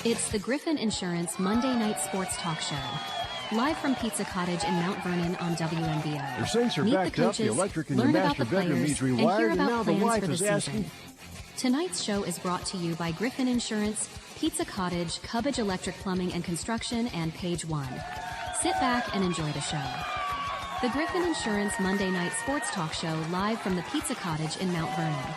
It's the Griffin Insurance Monday Night Sports Talk Show. Live from Pizza Cottage in Mount Vernon on WMBO. Your sinks are Meet backed the coaches, up, the electric in learn your about master the bedroom players, needs and rewired, hear and about now the plans wife for the is asking. season. Tonight's show is brought to you by Griffin Insurance, Pizza Cottage, Cubbage Electric Plumbing and Construction, and Page One. Sit back and enjoy the show. The Griffin Insurance Monday Night Sports Talk Show live from the Pizza Cottage in Mount Vernon.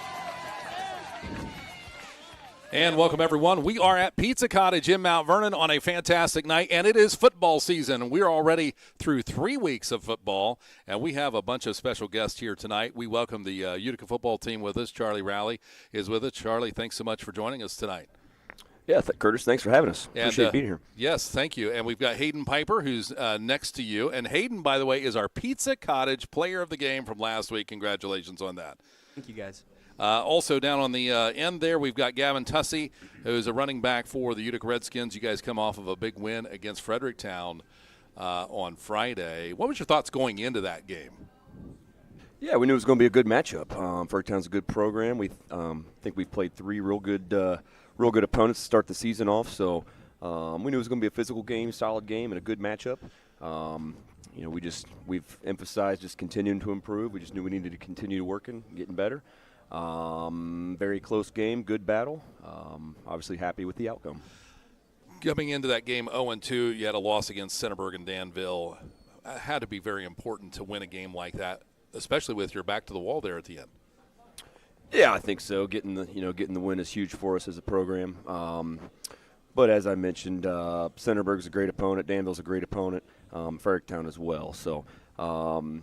And welcome, everyone. We are at Pizza Cottage in Mount Vernon on a fantastic night, and it is football season. We're already through 3 weeks of football, and we have a bunch of special guests here tonight. We welcome the Utica football team with us. Charlie Rowley is with us. Charlie, thanks so much for joining us tonight. Yeah, Curtis, thanks for having us. Appreciate being here. Yes, thank you. And we've got Hayden Piper, who's next to you. And Hayden, by the way, is our Pizza Cottage player of the game from last week. Congratulations on that. Thank you, guys. Also down on the end there, we've got Gavin Tussey, who's a running back for the Utica Redskins. You guys come off of a big win against Fredericktown on Friday. What was your thoughts going into that game? Yeah, we knew it was going to be a good matchup. Fredericktown's a good program. We think we've played three real good opponents to start the season off. So we knew it was going to be a physical game, solid game, and a good matchup. We've emphasized just continuing to improve. We just knew we needed to continue working, getting better. Very close game, good battle. Obviously happy with the outcome. Coming into that game 0-2, you had a loss against Centerburg and Danville. It had to be very important to win a game like that, especially with your back to the wall there at the end. Yeah, I think so. Getting the win is huge for us as a program. But as I mentioned, Centerburg's a great opponent. Danville's a great opponent. Fredericktown as well. So, the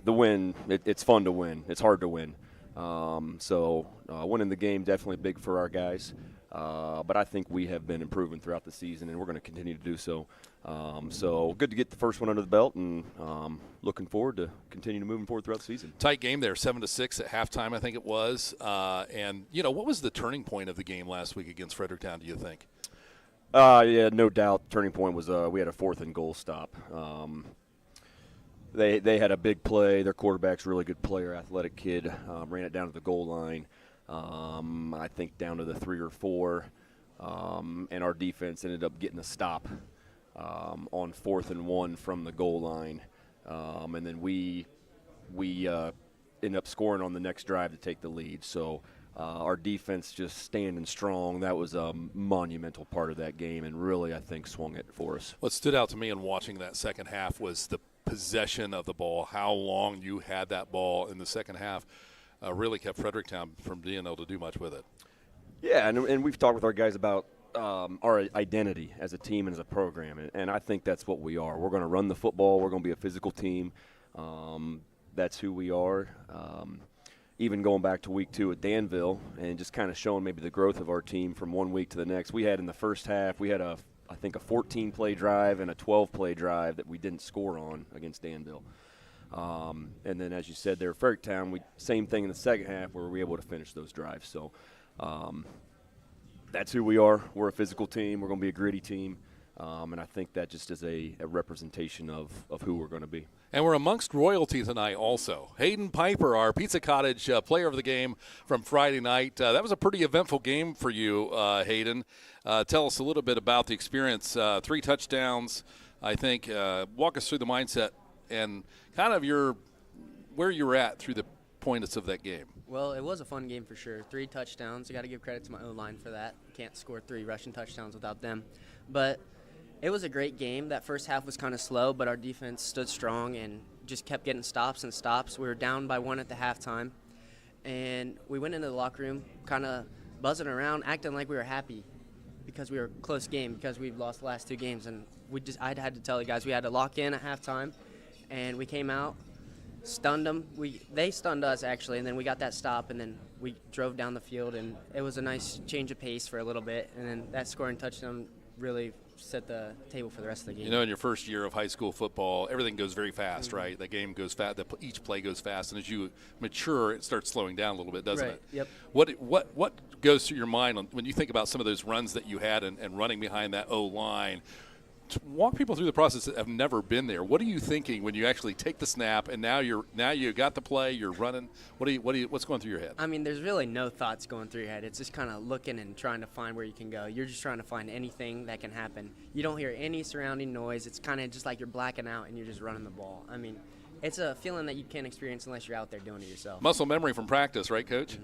win, it's fun to win. It's hard to win. Winning the game definitely big for our guys. But I think we have been improving throughout the season, and we're going to continue to do so. So good to get the first one under the belt, and looking forward to continuing moving forward throughout the season. Tight game there, 7-6 at halftime, I think it was. What was the turning point of the game last week against Fredericktown, do you think? No doubt. Turning point was we had a 4th and goal stop. They had a big play. Their quarterback's a really good player, athletic kid. Ran it down to the goal line. I think down to the 3 or 4, and our defense ended up getting a stop on 4th and 1 from the goal line, and then we ended up scoring on the next drive to take the lead. So our defense just standing strong. That was a monumental part of that game, and really I think swung it for us. What stood out to me in watching that second half was the possession of the ball, how long you had that ball in the second half. Really kept Fredericktown from being able to do much with it. Yeah, and we've talked with our guys about our identity as a team and as a program, and I think that's what we are. We're going to run the football. We're going to be a physical team. That's who we are. Even going back to week 2 at Danville and just kind of showing maybe the growth of our team from one week to the next. We had in the first half, we had I think a 14-play drive and a 12-play drive that we didn't score on against Danville. And then, as you said there, Fredericktown, same thing in the second half where we were able to finish those drives. So that's who we are. We're a physical team. We're going to be a gritty team. And I think that just is a representation of who we're going to be. And we're amongst royalty tonight also. Hayden Piper, our Pizza Cottage player of the game from Friday night. That was a pretty eventful game for you, Hayden. Tell us a little bit about the experience. 3 touchdowns, I think. Walk us through the mindset and kind of where you were at through the points of that game. Well, it was a fun game for sure. 3 touchdowns. I got to give credit to my O-line for that. Can't score 3 rushing touchdowns without them. But it was a great game. That first half was kind of slow, but our defense stood strong and just kept getting stops and stops. We were down by 1 at the halftime, and we went into the locker room kind of buzzing around, acting like we were happy because we were a close game, because we've lost the last 2 games. And I had to tell you guys we had to lock in at halftime, and we came out, stunned them. They stunned us, actually, and then we got that stop, and then we drove down the field, and it was a nice change of pace for a little bit. And then that scoring touchdown really set the table for the rest of the game. You know, in your first year of high school football, everything goes very fast, right? The game goes fast. Each play goes fast, and as you mature, it starts slowing down a little bit, doesn't it? Yep. What goes through your mind when you think about some of those runs that you had and running behind that O-line? walk people through the process that have never been there. What are you thinking when you actually take the snap and now you got the play, you're running? What's going through your head? I mean, there's really no thoughts going through your head. It's just kind of looking and trying to find where you can go. You're just trying to find anything that can happen. You don't hear any surrounding noise. It's kind of just like you're blacking out and you're just running the ball. I mean, it's a feeling that you can't experience unless you're out there doing it yourself. Muscle memory from practice, right, Coach?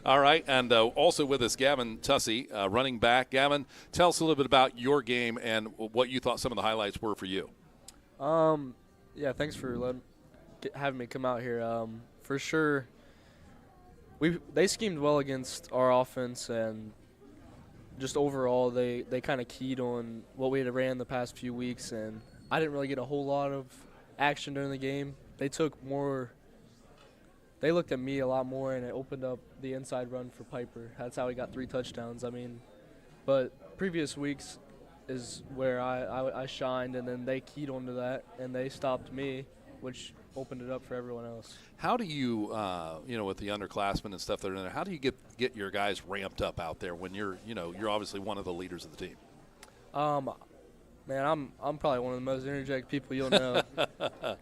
All right, and also with us, Gavin Tussey, running back. Gavin, tell us a little bit about your game and what you thought some of the highlights were for you. Yeah, thanks for having me come out here. For sure, they schemed well against our offense, and just overall they kind of keyed on what we had ran the past few weeks, and I didn't really get a whole lot of action during the game. They looked at me a lot more, and it opened up the inside run for Piper. That's how he got 3 touchdowns. I mean, but previous weeks is where I shined, and then they keyed onto that, and they stopped me, which opened it up for everyone else. How do you, with the underclassmen and stuff that are in there, how do you get your guys ramped up out there when you're obviously one of the leaders of the team? Man, I'm probably one of the most energetic people you'll know.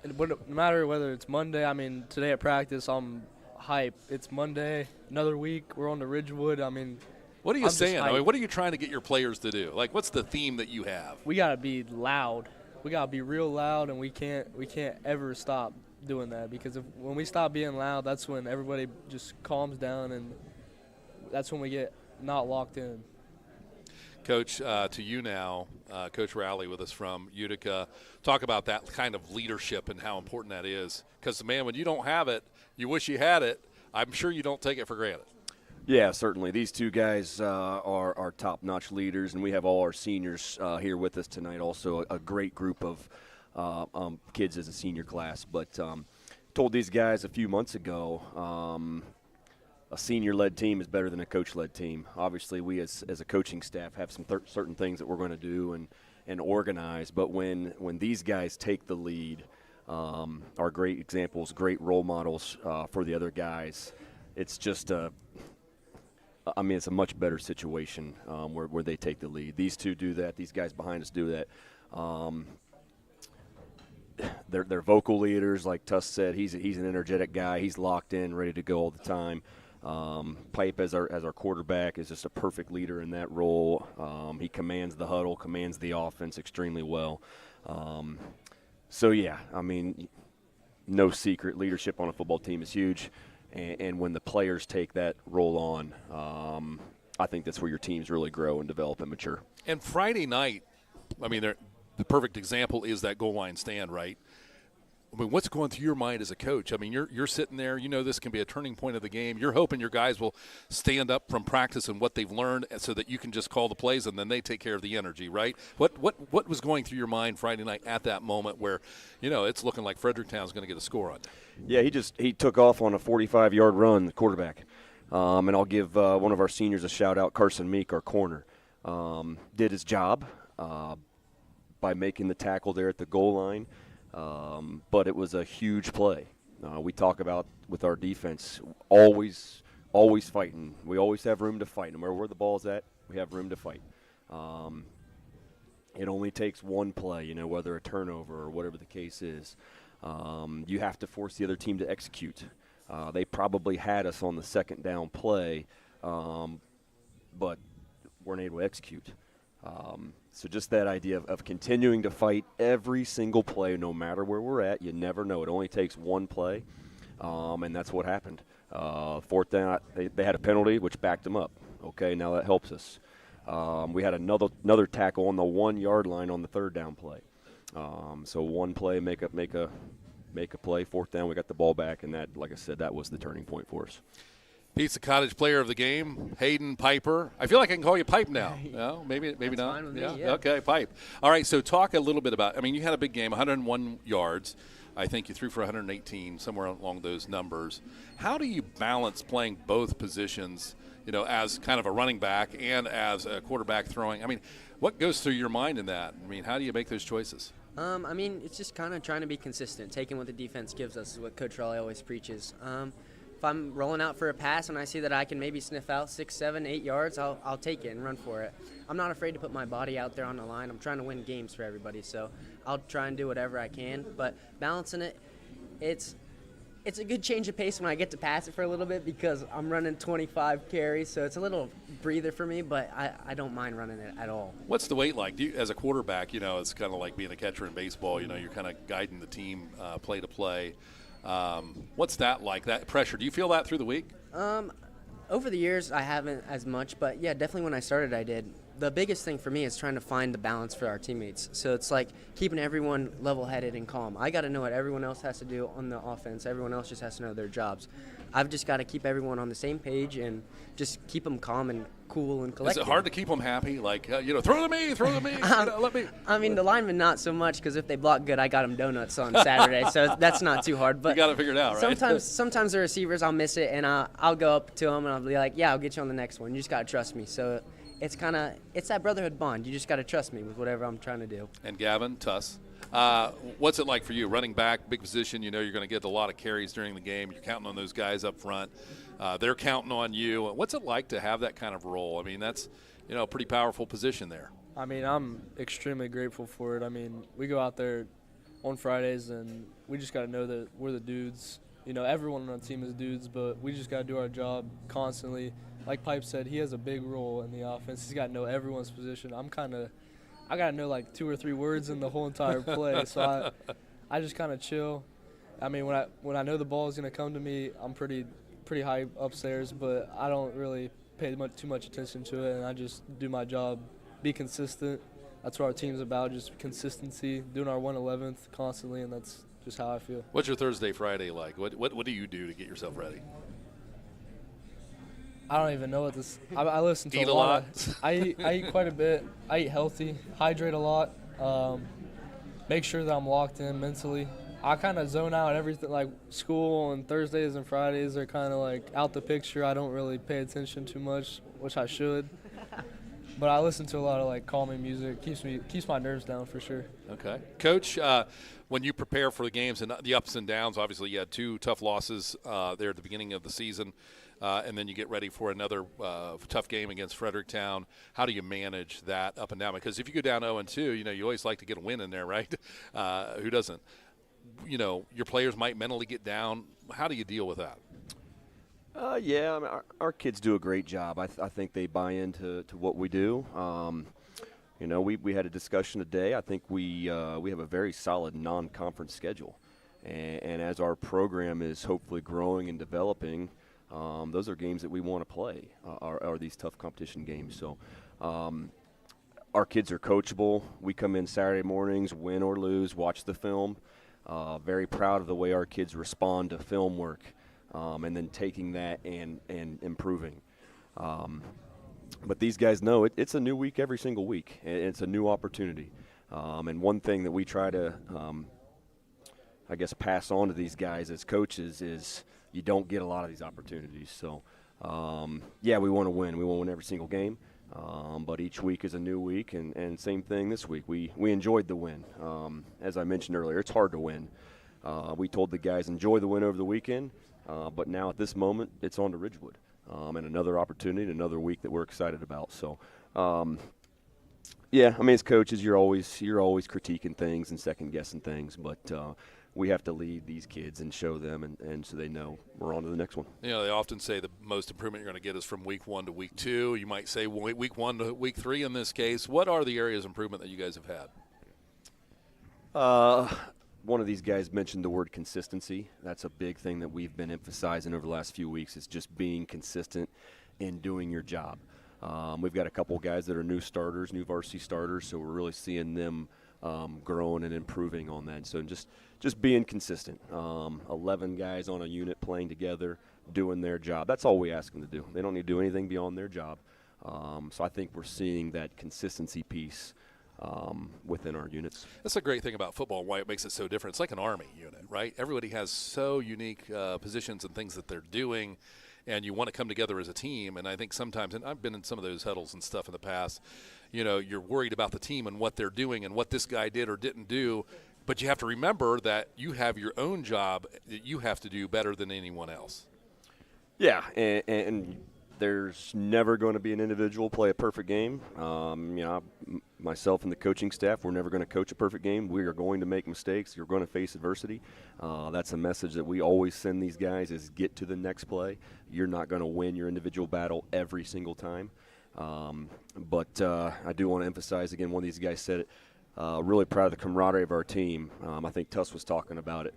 No matter whether it's Monday, I mean, today at practice, I'm hype. It's Monday, another week, we're on to Ridgewood. I mean, what are you saying? I mean, what are you trying to get your players to do? Like, what's the theme that you have? We got to be loud. We got to be real loud, and we can't ever stop doing that, because when we stop being loud, that's when everybody just calms down, and that's when we get not locked in. Coach, to you now, Coach Rowley with us from Utica. Talk about that kind of leadership and how important that is. Because, man, when you don't have it, you wish you had it. I'm sure you don't take it for granted. Yeah, certainly. These two guys are top-notch leaders, and we have all our seniors here with us tonight. Also, a great group of kids as a senior class. But told these guys a few months ago, a senior-led team is better than a coach-led team. Obviously, we as a coaching staff have some certain things that we're going to do and organize. But when these guys take the lead, are great examples, great role models for the other guys. It's just it's a much better situation where they take the lead. These two do that. These guys behind us do that. They're vocal leaders, like Tuss said. He's an energetic guy. He's locked in, ready to go all the time. Pipe as our quarterback is just a perfect leader in that role. He commands the huddle, commands the offense extremely well. So yeah, I mean, no secret, leadership on a football team is huge, and when the players take that role on, I think that's where your teams really grow and develop and mature. And Friday night, I mean, the perfect example is that goal line stand, right? I mean, what's going through your mind as a coach? I mean, you're sitting there. You know this can be a turning point of the game. You're hoping your guys will stand up from practice and what they've learned so that you can just call the plays and then they take care of the energy, right? What was going through your mind Friday night at that moment where, it's looking like Fredericktown's going to get a score on you? Yeah, he took off on a 45-yard run, the quarterback. And I'll give one of our seniors a shout-out, Carson Meek, our corner. Did his job by making the tackle there at the goal line. But it was a huge play. We talk about with our defense, always fighting. We always have room to fight. No matter where the ball's at, we have room to fight. It only takes one play, whether a turnover or whatever the case is. You have to force the other team to execute. They probably had us on the second down play, but weren't able to execute. So just that idea of continuing to fight every single play, no matter where we're at. You never know. It only takes one play, and that's what happened. Fourth down, they had a penalty, which backed them up. Okay, now that helps us. We had another tackle on the 1-yard line on the third down play. So one play, make a play. Fourth down, we got the ball back, and that, like I said, that was the turning point for us. Pizza Cottage player of the game, Hayden Piper. I feel like I can call you Pipe now. No, maybe That's not. Fine with me, yeah. Okay, Pipe. All right, so talk a little bit about, you had a big game, 101 yards. I think you threw for 118, somewhere along those numbers. How do you balance playing both positions, as kind of a running back and as a quarterback throwing? What goes through your mind in that? How do you make those choices? It's just kind of trying to be consistent. Taking what the defense gives us is what Coach Raleigh always preaches. if I'm rolling out for a pass and I see that I can maybe sniff out 6, 7, 8 yards, I'll take it and run for it. I'm not afraid to put my body out there on the line. I'm trying to win games for everybody, so I'll try and do whatever I can. But balancing it, it's a good change of pace when I get to pass it for a little bit because I'm running 25 carries, so it's a little breather for me, but I don't mind running it at all. What's the weight like? As a quarterback, it's kind of like being a catcher in baseball. You're kind of guiding the team play to play. What's that like, that pressure? Do you feel that through the week? Over the years, I haven't as much, but yeah, definitely when I started, I did. The biggest thing for me is trying to find the balance for our teammates. So it's like keeping everyone level-headed and calm. I got to know what everyone else has to do on the offense. Everyone else just has to know their jobs. I've just got to keep everyone on the same page and just keep them calm and cool and collected. Is it hard to keep them happy? Like, throw to me, let me. I mean, the linemen not so much because if they block good, I got them donuts on Saturday, so that's not too hard. But you got to figure it out, right? Sometimes the receivers, I'll miss it, and I'll go up to them and I'll be like, yeah, I'll get you on the next one. You just got to trust me. So it's that brotherhood bond. You just got to trust me with whatever I'm trying to do. And Gavin, Tuss, what's it like for you? Running back, big position, you're going to get a lot of carries during the game. You're counting on those guys up front. They're counting on you. What's it like to have that kind of role? I mean, that's, a pretty powerful position there. I mean, I'm extremely grateful for it. I mean, we go out there on Fridays, and we just got to know that we're the dudes. Everyone on the team is dudes, but we just got to do our job constantly. Like Pipe said, he has a big role in the offense. He's got to know everyone's position. I got to know like 2 or 3 words in the whole entire play. So I just kind of chill. I mean, when I know the ball is going to come to me, I'm pretty high upstairs, but I don't really pay too much attention to it, and I just do my job, be consistent. That's what our team's about, just consistency, doing our 111th constantly, and that's just how I feel. What's your Thursday, Friday like? What do you do to get yourself ready? I don't even know what this. I listen to eat a lot. I eat quite a bit. I eat healthy, hydrate a lot, make sure that I'm locked in mentally. I kind of zone out everything, like school on Thursdays and Fridays are kind of like out the picture. I don't really pay attention too much, which I should. But I listen to a lot of like calming music. Keeps my nerves down for sure. Okay, Coach. When you prepare for the games and the ups and downs, obviously you had 2 tough losses there at the beginning of the season. And then you get ready for another tough game against Fredericktown. How do you manage that up and down? Because if you go down 0-2, you always like to get a win in there, right? Who doesn't? Your players might mentally get down. How do you deal with that? Yeah, I mean, our kids do a great job. I think they buy into what we do. We had a discussion today. I think we have a very solid non-conference schedule. And as our program is hopefully growing and developing, those are games that we want to play, are these tough competition games. So our kids are coachable. We come in Saturday mornings, win or lose, watch the film. Very proud of the way our kids respond to film work and then taking that and improving. But these guys know it's a new week every single week. And it's a new opportunity. And one thing that we try to, pass on to these guys as coaches is you don't get a lot of these opportunities. So, we want to win. We want to win every single game. But each week is a new week, and same thing this week. We enjoyed the win. As I mentioned earlier, it's hard to win. We told the guys enjoy the win over the weekend, but now at this moment it's on to Ridgewood, and another opportunity, another week that we're excited about. So, as coaches, you're always critiquing things and second guessing things, but we have to lead these kids and show them, and so they know we're on to the next one. They often say the most improvement you're going to get is from week 1 to week 2. You might say week 1 to week 3 in this case. What are the areas of improvement that you guys have had? One of these guys mentioned the word consistency. That's a big thing that we've been emphasizing over the last few weeks, is just being consistent in doing your job. We've got a couple guys that are new varsity starters, so we're really seeing them growing and improving on that. So just being consistent. 11 guys on a unit playing together, doing their job. That's all we ask them to do. They don't need to do anything beyond their job. So I think we're seeing that consistency piece within our units. That's a great thing about football and why it makes it so different. It's like an Army unit, right? Everybody has so unique positions and things that they're doing, and you want to come together as a team. And I think sometimes, and I've been in some of those huddles and stuff in the past, you're worried about the team and what they're doing and what this guy did or didn't do. But you have to remember that you have your own job that you have to do better than anyone else. Yeah, and there's never going to be an individual play a perfect game. Myself and the coaching staff, we're never going to coach a perfect game. We are going to make mistakes. You're going to face adversity. That's a message that we always send these guys is get to the next play. You're not going to win your individual battle every single time. But I do want to emphasize, again, one of these guys said it, really proud of the camaraderie of our team. I think Tuss was talking about it.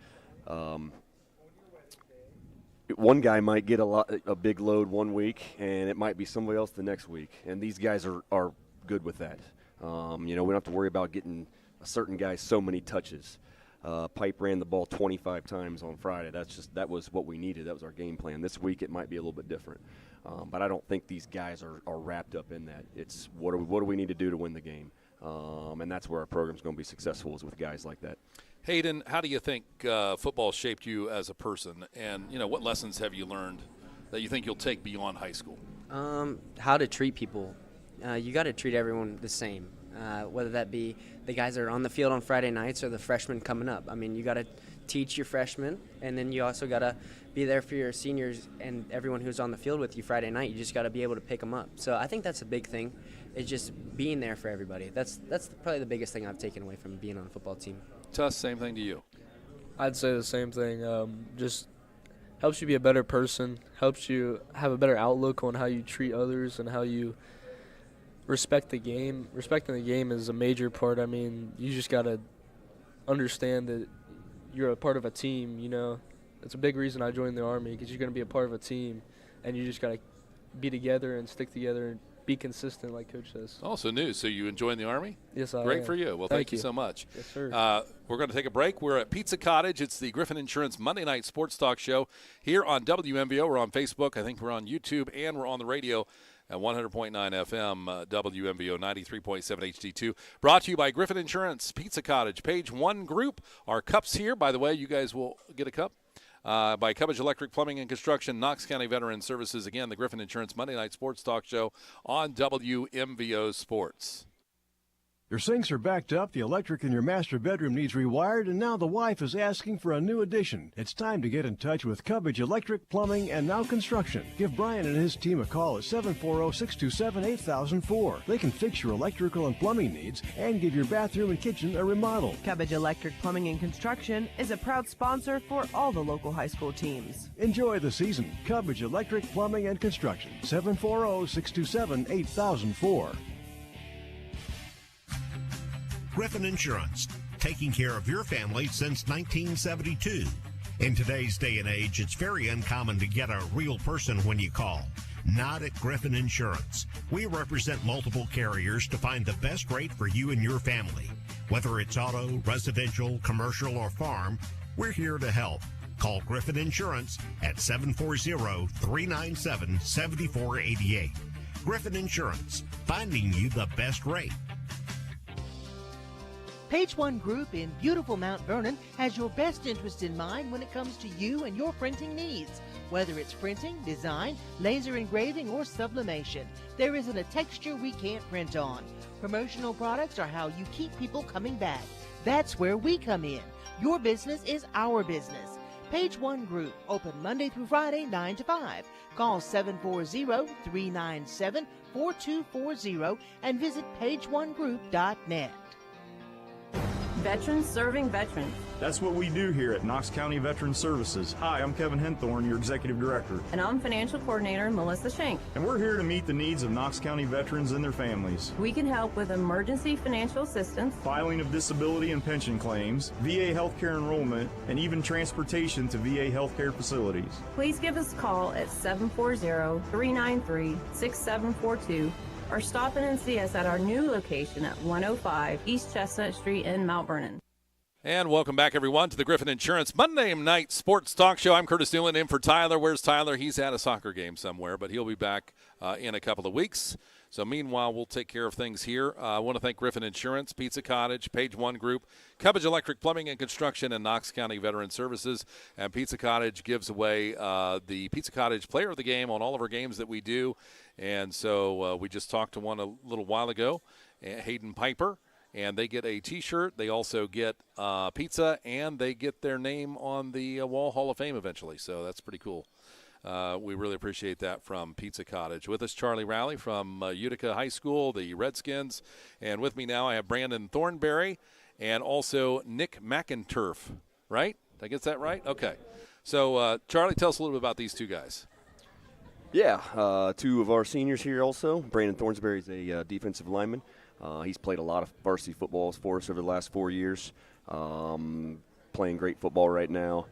One guy might get a big load one week, and it might be somebody else the next week. And these guys are good with that. We don't have to worry about getting a certain guy so many touches. Pipe ran the ball 25 times on Friday. That was what we needed. That was our game plan. This week it might be a little bit different. But I don't think these guys are wrapped up in that. It's what do we need to do to win the game? And that's where our program's going to be successful, is with guys like that. Hayden, how do you think football shaped you as a person? And, what lessons have you learned that you think you'll take beyond high school? How to treat people. You got to treat everyone the same, whether that be the guys that are on the field on Friday nights or the freshmen coming up. I mean, you got to teach your freshmen, and then you also got to be there for your seniors and everyone who's on the field with you Friday night. You just got to be able to pick them up. So I think that's a big thing, is just being there for everybody. That's probably the biggest thing I've taken away from being on a football team. Tuss, same thing to you. I'd say the same thing. Just helps you be a better person, helps you have a better outlook on how you treat others and how you respect the game. Respecting the game is a major part. I mean, you just got to understand that you're a part of a team, It's a big reason I joined the Army, because you're going to be a part of a team, and you just got to be together and stick together and be consistent, like Coach says. Also news. So you enjoying the Army? Yes, I am. Great for you. Well, thank you so much. Yes, sir. We're going to take a break. We're at Pizza Cottage. It's the Griffin Insurance Monday Night Sports Talk Show here on WMVO. We're on Facebook. I think we're on YouTube, and we're on the radio at 100.9 FM, WMVO 93.7 HD2. Brought to you by Griffin Insurance, Pizza Cottage, Page 1 Group. Our cups here, by the way, you guys will get a cup. By Cubbage Electric Plumbing and Construction, Knox County Veteran Services. Again, the Griffin Insurance Monday Night Sports Talk Show on WMVO Sports. Your sinks are backed up, the electric in your master bedroom needs rewired, and now the wife is asking for a new addition. It's time to get in touch with Cubbage Electric Plumbing and Now Construction. Give Brian and his team a call at 740-627-8004. They can fix your electrical and plumbing needs and give your bathroom and kitchen a remodel. Cubbage Electric Plumbing and Construction is a proud sponsor for all the local high school teams. Enjoy the season. Cubbage Electric Plumbing and Construction, 740-627-8004. Griffin Insurance, taking care of your family since 1972. In today's day and age, it's very uncommon to get a real person when you call. Not at Griffin Insurance. We represent multiple carriers to find the best rate for you and your family. Whether it's auto, residential, commercial, or farm, we're here to help. Call Griffin Insurance at 740-397-7488. Griffin Insurance, finding you the best rate. Page 1 Group in beautiful Mount Vernon has your best interest in mind when it comes to you and your printing needs. Whether it's printing, design, laser engraving, or sublimation, there isn't a texture we can't print on. Promotional products are how you keep people coming back. That's where we come in. Your business is our business. Page 1 Group, open Monday through Friday, 9 to 5. Call 740-397-4240 and visit pageonegroup.net. Veterans serving veterans. That's what we do here at Knox County Veteran Services. Hi, I'm Kevin Henthorne, your Executive Director. And I'm Financial Coordinator Melissa Schenk. And we're here to meet the needs of Knox County veterans and their families. We can help with emergency financial assistance, filing of disability and pension claims, VA healthcare enrollment, and even transportation to VA healthcare facilities. Please give us a call at 740-393-6742 or stop in and see us at our new location at 105 East Chestnut Street in Mount Vernon. And welcome back, everyone, to the Griffin Insurance Monday Night Sports Talk Show. I'm Curtis Newland in for Tyler. Where's Tyler? He's at a soccer game somewhere, but he'll be back in a couple of weeks. So meanwhile, we'll take care of things here. I want to thank Griffin Insurance, Pizza Cottage, Page 1 Group, Cubbage Electric Plumbing and Construction, and Knox County Veteran Services. And Pizza Cottage gives away the Pizza Cottage Player of the Game on all of our games that we do. And so we just talked to one a little while ago, Hayden Piper, and they get a T-shirt. They also get pizza, and they get their name on the Wall Hall of Fame eventually. So that's pretty cool. We really appreciate that from Pizza Cottage. With us, Charlie Rowley from Utica High School, the Redskins. And with me now, I have Brandon Thornberry and also Nick McInturf, right? Did I get that right? Okay. So, Charlie, tell us a little bit about these two guys. Yeah, two of our seniors here also. Brandon Thornsberry is a defensive lineman. He's played a lot of varsity footballs for us over the last 4 years, playing great football right now.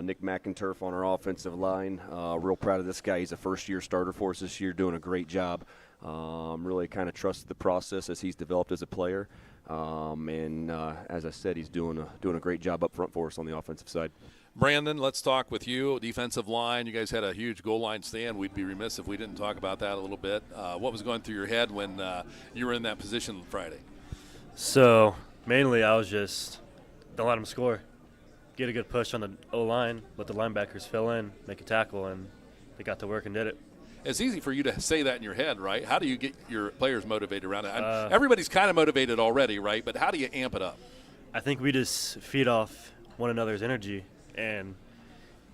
Nick McInturf on our offensive line. Real proud of this guy. He's a first-year starter for us this year, doing a great job. Really kind of trusted the process as he's developed as a player. And as I said, he's doing a great job up front for us on the offensive side. Brandon, let's talk with you. Defensive line, you guys had a huge goal line stand. We'd be remiss if we didn't talk about that a little bit. What was going through your head when you were in that position Friday? So, mainly I was just don't let them score. Get a good push on the O-line, let the linebackers fill in, make a tackle, and they got to work and did it. It's easy for you to say that in your head, right? How do you get your players motivated around it? Everybody's kind of motivated already, right? But how do you amp it up? I think we just feed off one another's energy. And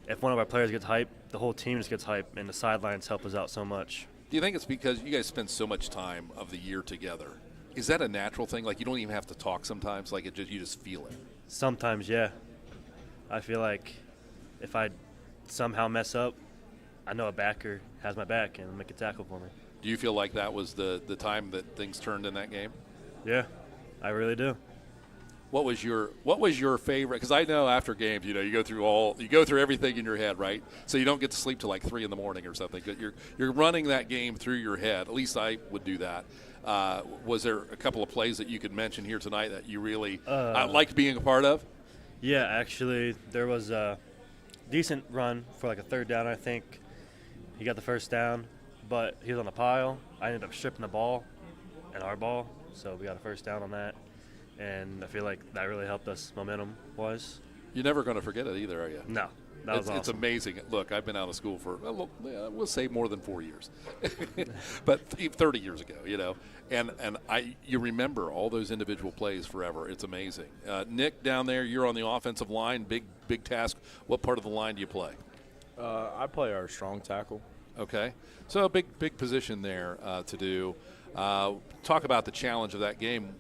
if one of our players gets hype, the whole team just gets hype, and the sidelines help us out so much. Do you think it's because you guys spend so much time of the year together? Is that a natural thing? Like you don't even have to talk sometimes? Like you just feel it? Sometimes, yeah. I feel like if I somehow mess up, I know a backer has my back and will make a tackle for me. Do you feel like that was the time that things turned in that game? Yeah, I really do. What was your favorite? Because I know after games, you go through everything in your head, right? So you don't get to sleep till like 3 a.m. or something. But you're running that game through your head. At least I would do that. Was there a couple of plays that you could mention here tonight that you really liked being a part of? Yeah, actually, there was a decent run for like a third down. I think he got the first down, but he was on the pile. I ended up stripping the ball and our ball, so we got a first down on that. And I feel like that really helped us momentum-wise. You're never going to forget it either, are you? No. That was awesome. It's amazing. Look, I've been out of school for, we'll say more than 4 years. But 30 years ago, And you remember all those individual plays forever. It's amazing. Nick, down there, you're on the offensive line, big task. What part of the line do you play? I play our strong tackle. Okay. So a big position there to do. Talk about the challenge of that game.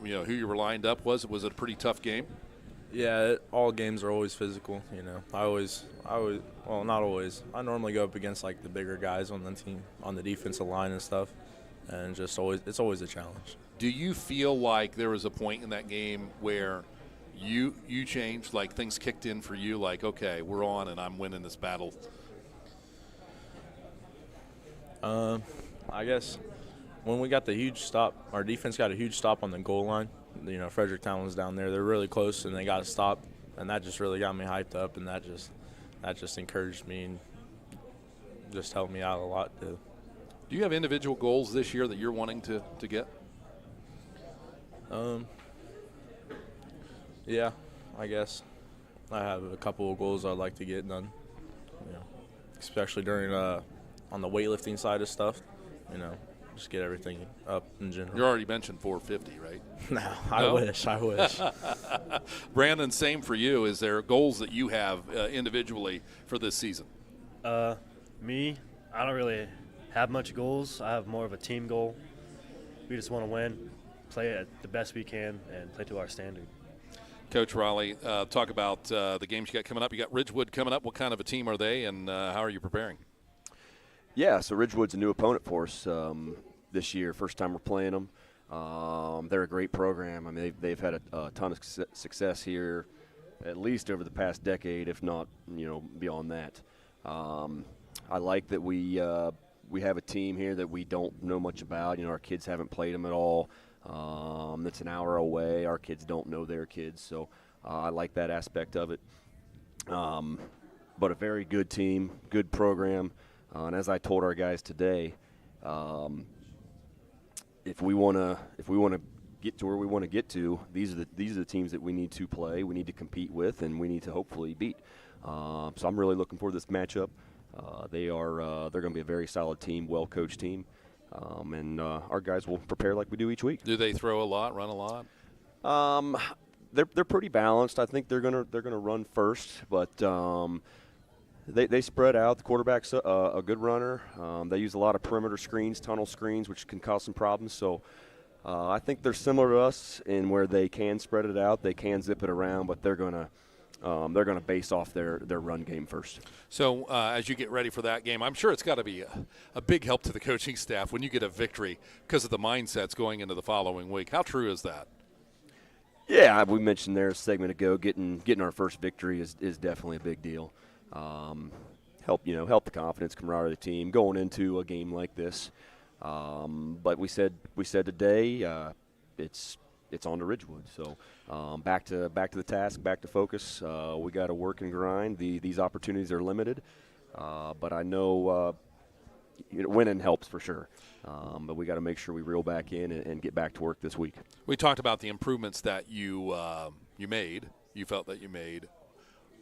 Who you were lined up was it a pretty tough game? Yeah, all games are always physical. Not always. I normally go up against like the bigger guys on the team, on the defensive line and stuff, and it's always a challenge. Do you feel like there was a point in that game where you changed, like things kicked in for you, like okay, we're on and I'm winning this battle? I guess. When we got the huge stop, our defense got a huge stop on the goal line. Fredericktown was down there. They're really close, and they got a stop, and that just really got me hyped up, and that just encouraged me and just helped me out a lot too. Do you have individual goals this year that you're wanting to get? Yeah, I guess. I have a couple of goals I'd like to get done, especially during on the weightlifting side of stuff, just get everything up in general. You already mentioned 450, right? No, I wish. Brandon, same for you. Is there goals that you have individually for this season? Me, I don't really have much goals. I have more of a team goal. We just want to win, play at the best we can, and play to our standard. Coach Raleigh, talk about the games you got coming up. You got Ridgewood coming up. What kind of a team are they, and how are you preparing? Yeah, so Ridgewood's a new opponent for us this year. First time we're playing them. They're a great program. I mean, they've had a ton of success here, at least over the past decade, if not, beyond that. I like that we have a team here that we don't know much about. Our kids haven't played them at all. It's an hour away. Our kids don't know their kids, so I like that aspect of it. But a very good team, good program. And as I told our guys today, if we want to get to where we want to get to, these are the teams that we need to play, we need to compete with, and we need to hopefully beat. So I'm really looking forward to this matchup. They're going to be a very solid team, well-coached team, and our guys will prepare like we do each week. Do they throw a lot, run a lot? They're pretty balanced. I think they're gonna run first, but They spread out. The quarterback's a good runner. They use a lot of perimeter screens, tunnel screens, which can cause some problems. So I think they're similar to us in where they can spread it out. They can zip it around, but they're gonna base off their run game first. So as you get ready for that game, I'm sure it's got to be a big help to the coaching staff when you get a victory because of the mindsets going into the following week. How true is that? Yeah, we mentioned there a segment ago, getting our first victory is definitely a big deal. Help the confidence, camaraderie of the team going into a game like this. But we said today it's on to Ridgewood. So back to the task, back to focus. We got to work and grind. These opportunities are limited, but I know winning helps for sure. But we got to make sure we reel back in and get back to work this week. We talked about the improvements that you made. You felt that you made.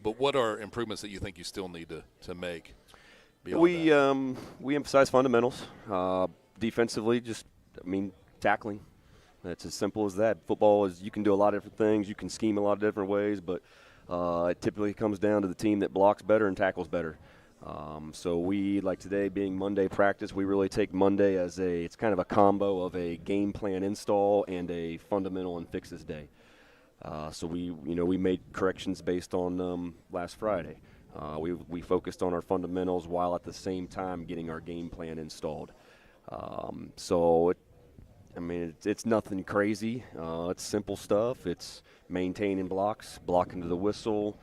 But what are improvements that you think you still need to make? We emphasize fundamentals. Defensively, tackling. It's as simple as that. Football is you can do a lot of different things. You can scheme a lot of different ways, but it typically comes down to the team that blocks better and tackles better. So we, like today being Monday practice, we really take Monday as it's kind of a combo of a game plan install and a fundamental and fixes day. So we made corrections based on last Friday. We focused on our fundamentals while at the same time getting our game plan installed. It's nothing crazy. It's simple stuff. It's maintaining blocks, blocking to the whistle,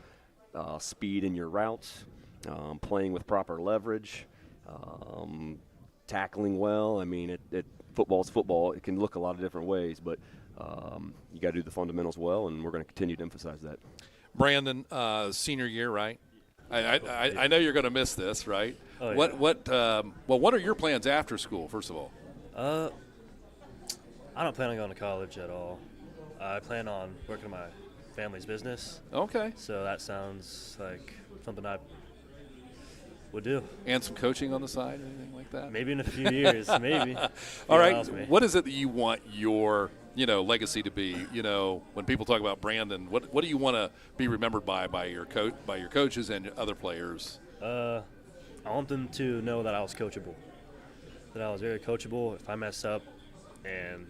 speed in your routes, playing with proper leverage, tackling well. Football's football. It can look a lot of different ways, but you got to do the fundamentals well, and we're going to continue to emphasize that. Brandon, senior year, right? I know you're going to miss this, right? Oh, yeah. What are your plans after school, first of all? I don't plan on going to college at all. I plan on working in my family's business. Okay. So that sounds like something I would do. And some coaching on the side, anything like that? Maybe in a few years, maybe. All right. What is it that you want your legacy to be? When people talk about Brandon, what do you want to be remembered by your coaches and other players? I want them to know that I was coachable. That I was very coachable if I mess up, and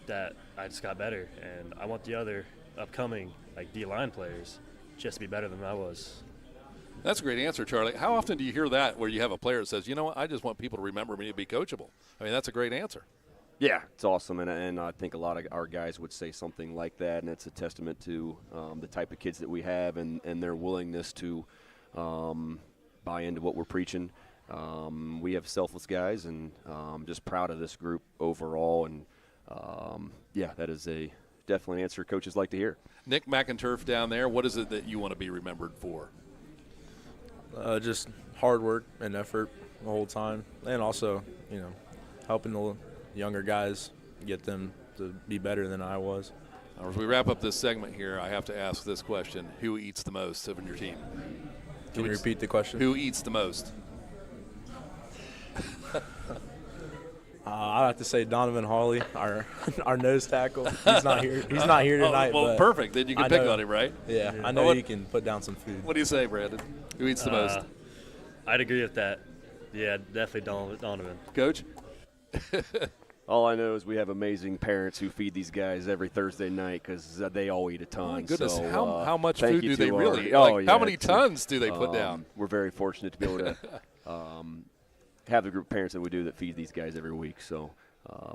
that I just got better. And I want the other upcoming D-line players just to be better than I was. That's a great answer, Charlie. How often do you hear that where you have a player that says, you know what, I just want people to remember me to be coachable? That's a great answer. Yeah, it's awesome, and I think a lot of our guys would say something like that, and it's a testament to the type of kids that we have and their willingness to buy into what we're preaching. We have selfless guys, and just proud of this group overall, and that is definitely an answer coaches like to hear. Nick McInturf down there, what is it that you want to be remembered for? Just hard work and effort the whole time, and also, helping the younger guys, get them to be better than I was. As we wrap up this segment here, I have to ask this question. Who eats the most of your team? Can you repeat the question? Who eats the most? I'd have to say Donovan Hawley, our nose tackle. He's not here. He's not here tonight. Well, perfect. Then you can pick on him, right? Yeah, I know he can put down some food. What do you say, Brandon? Who eats the most? I'd agree with that. Yeah, definitely Donovan. Coach? All I know is we have amazing parents who feed these guys every Thursday night because they all eat a ton. Oh my goodness, so, how much food do they really? How many tons do they put down? We're very fortunate to be able to have the group of parents that we do that feed these guys every week. So,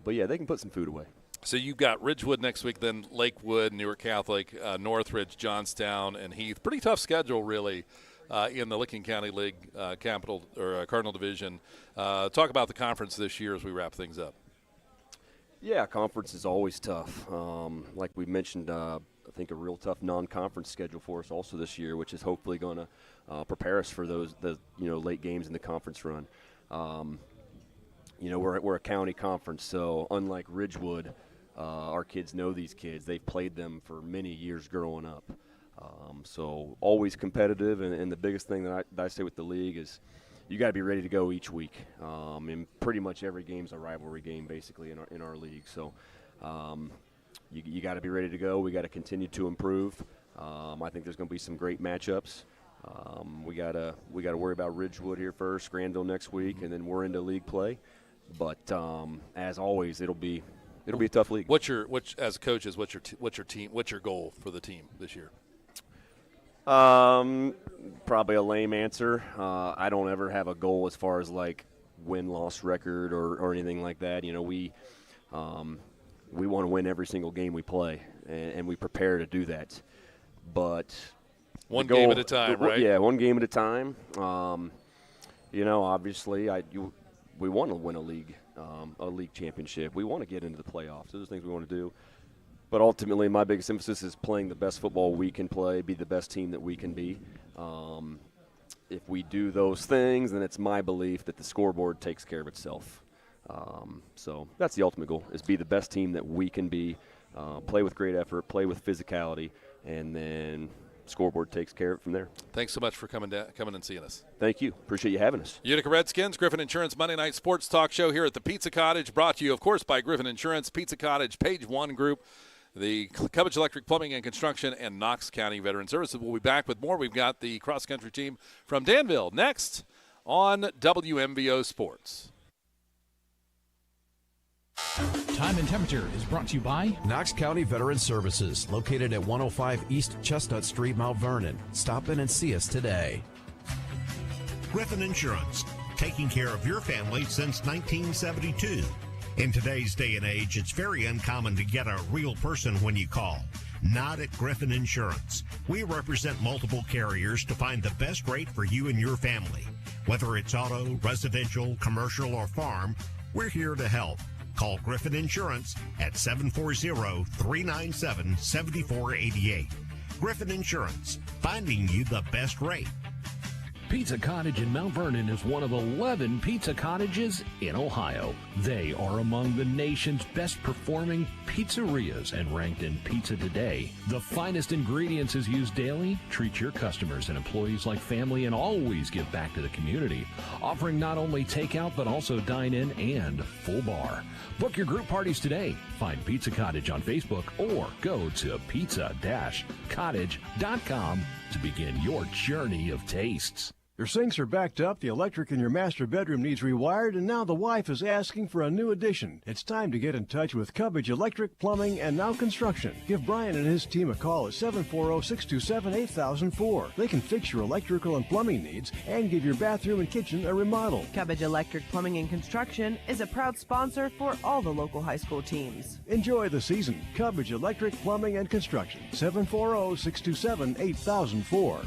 but yeah, they can put some food away. So you've got Ridgewood next week, then Lakewood, Newark Catholic, Northridge, Johnstown, and Heath. Pretty tough schedule, really, in the Licking County League Cardinal Division. Talk about the conference this year as we wrap things up. Yeah, conference is always tough. Like we mentioned, I think a real tough non-conference schedule for us also this year, which is hopefully going to prepare us for the late games in the conference run. We're a county conference, so unlike Ridgewood, our kids know these kids. They've played them for many years growing up. So always competitive, and the biggest thing that I say with the league is you got to be ready to go each week. And pretty much every game's a rivalry game, basically, in our league. So you got to be ready to go. We got to continue to improve. I think there's going to be some great matchups. We gotta worry about Ridgewood here first, Granville next week, and then we're into league play. But as always, it'll be a tough league. As coaches, what's your goal for the team this year? Probably a lame answer. I don't ever have a goal as far as like win-loss record or anything like that. You know, we want to win every single game we play, and we prepare to do that. But one game at a time, right? Yeah, one game at a time. You know, obviously, we want to win a league championship. We want to get into the playoffs. Those are things we want to do. But ultimately, my biggest emphasis is playing the best football we can play, be the best team that we can be. If we do those things, then it's my belief that the scoreboard takes care of itself. So that's the ultimate goal, is be the best team that we can be, play with great effort, play with physicality, and then scoreboard takes care of it from there. Thanks so much for coming and seeing us. Thank you. Appreciate you having us. Utica Redskins, Griffin Insurance Monday Night Sports Talk Show here at the Pizza Cottage, brought to you, of course, by Griffin Insurance, Pizza Cottage, Page One Group, the Cubbage Electric Plumbing and Construction, and Knox County Veteran Services. We'll be back with more. We've got the cross-country team from Danville next on WMVO Sports. Time and Temperature is brought to you by Knox County Veteran Services, located at 105 East Chestnut Street, Mount Vernon. Stop in and see us today. Griffin Insurance, taking care of your family since 1972. In today's day and age, it's very uncommon to get a real person when you call. Not at Griffin Insurance. We represent multiple carriers to find the best rate for you and your family. Whether it's auto, residential, commercial, or farm, we're here to help. Call Griffin Insurance at 740-397-7488. Griffin Insurance, finding you the best rate. Pizza Cottage in Mount Vernon is one of 11 pizza cottages in Ohio. They are among the nation's best performing pizzerias and ranked in Pizza Today. The finest ingredients is used daily. Treat your customers and employees like family and always give back to the community, offering not only takeout but also dine-in and full bar. Book your group parties today. Find Pizza Cottage on Facebook or go to pizza-cottage.com to begin your journey of tastes. Your sinks are backed up, the electric in your master bedroom needs rewired, and now the wife is asking for a new addition. It's time to get in touch with Cubbage Electric, Plumbing, and Now Construction. Give Brian and his team a call at 740-627-8004. They can fix your electrical and plumbing needs and give your bathroom and kitchen a remodel. Cubbage Electric Plumbing and Construction is a proud sponsor for all the local high school teams. Enjoy the season. Cubbage Electric, Plumbing, and Construction. 740-627-8004.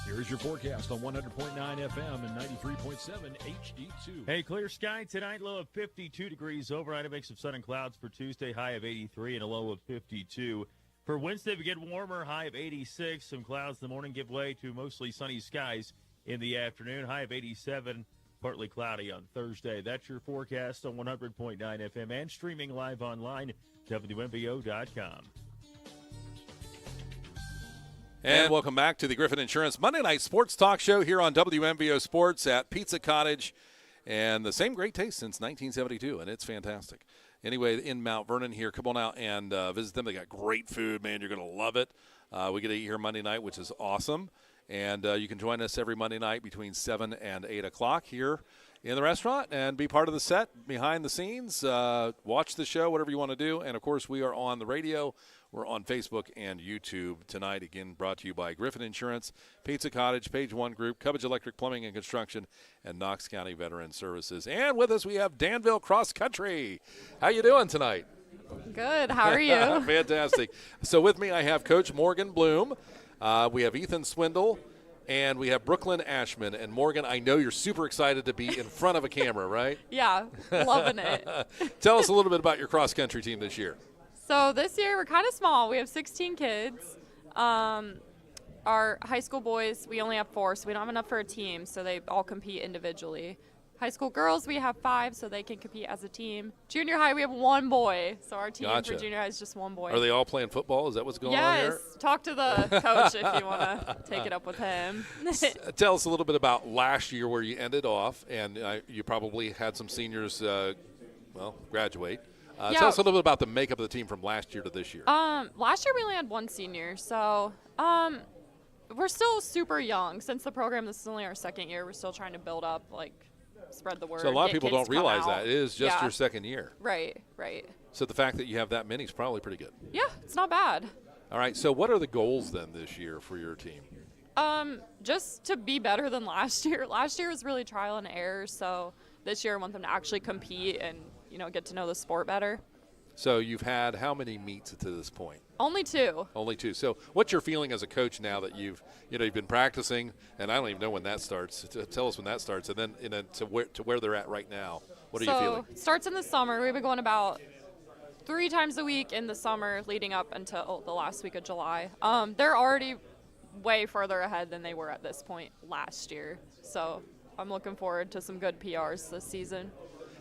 Here's your forecast on 100.9 FM and 93.7 HD2. Hey, clear sky tonight, low of 52 degrees. Overnight, a mix of sun and clouds for Tuesday, high of 83 and a low of 52. For Wednesday, we get warmer, high of 86. Some clouds in the morning give way to mostly sunny skies in the afternoon, high of 87, partly cloudy on Thursday. That's your forecast on 100.9 FM and streaming live online, WMVO.com. And welcome back to the Griffin Insurance Monday Night Sports Talk Show here on WMVO Sports at Pizza Cottage. And the same great taste since 1972, and it's fantastic. Anyway, in Mount Vernon here, come on out and visit them. They got great food, man. You're going to love it. We get to eat here Monday night, which is awesome. And you can join us every Monday night between 7 and 8 o'clock here in the restaurant and be part of the set, behind the scenes, watch the show, whatever you want to do. And, of course, we are on the radio. We're on Facebook and YouTube tonight, again, brought to you by Griffin Insurance, Pizza Cottage, Page One Group, Cubbage Electric Plumbing and Construction, and Knox County Veteran Services. And with us we have Danville Cross Country. How you doing tonight? Good. How are you? Fantastic. So with me I have Coach Morgan Bloom. We have Ethan Swindle. And we have Brooklyn Ashman. And Morgan, I know you're super excited to be in front of a camera, right? Yeah, loving it. Tell us a little bit about your cross country team this year. So this year we're kind of small. We have 16 kids. Our high school boys, we only have 4, so we don't have enough for a team, so they all compete individually. High school girls, we have 5, so they can compete as a team. Junior high, we have 1 boy, so our team for junior high is just 1 boy. Are they all playing football? Is that what's going on here? Yes. Talk to the coach if you want to take it up with him. Tell us a little bit about last year where you ended off, and you probably had some seniors, graduate. Tell us a little bit about the makeup of the team from last year to this year. Last year we only had 1 senior, so We're still super young. Since the program, this is only our second year, we're still trying to build up, like, spread the word. So a lot of get people kids don't to come realize out. that. It is just Yeah. your second year. Right, right. So the fact that you have that many is probably pretty good. Yeah, it's not bad. All right, so what are the goals then this year for your team? Just to be better than last year. Last year was really trial and error, so this year I want them to actually compete and, get to know the sport better. So you've had how many meets to this point? Only 2. Only 2. So what's your feeling as a coach now that you've been practicing, and I don't even know when that starts. Tell us when that starts, and then to where they're at right now. What are you feeling? It starts in the summer. We've been going about 3 times a week in the summer leading up until the last week of July. They're already way further ahead than they were at this point last year. So I'm looking forward to some good PRs this season.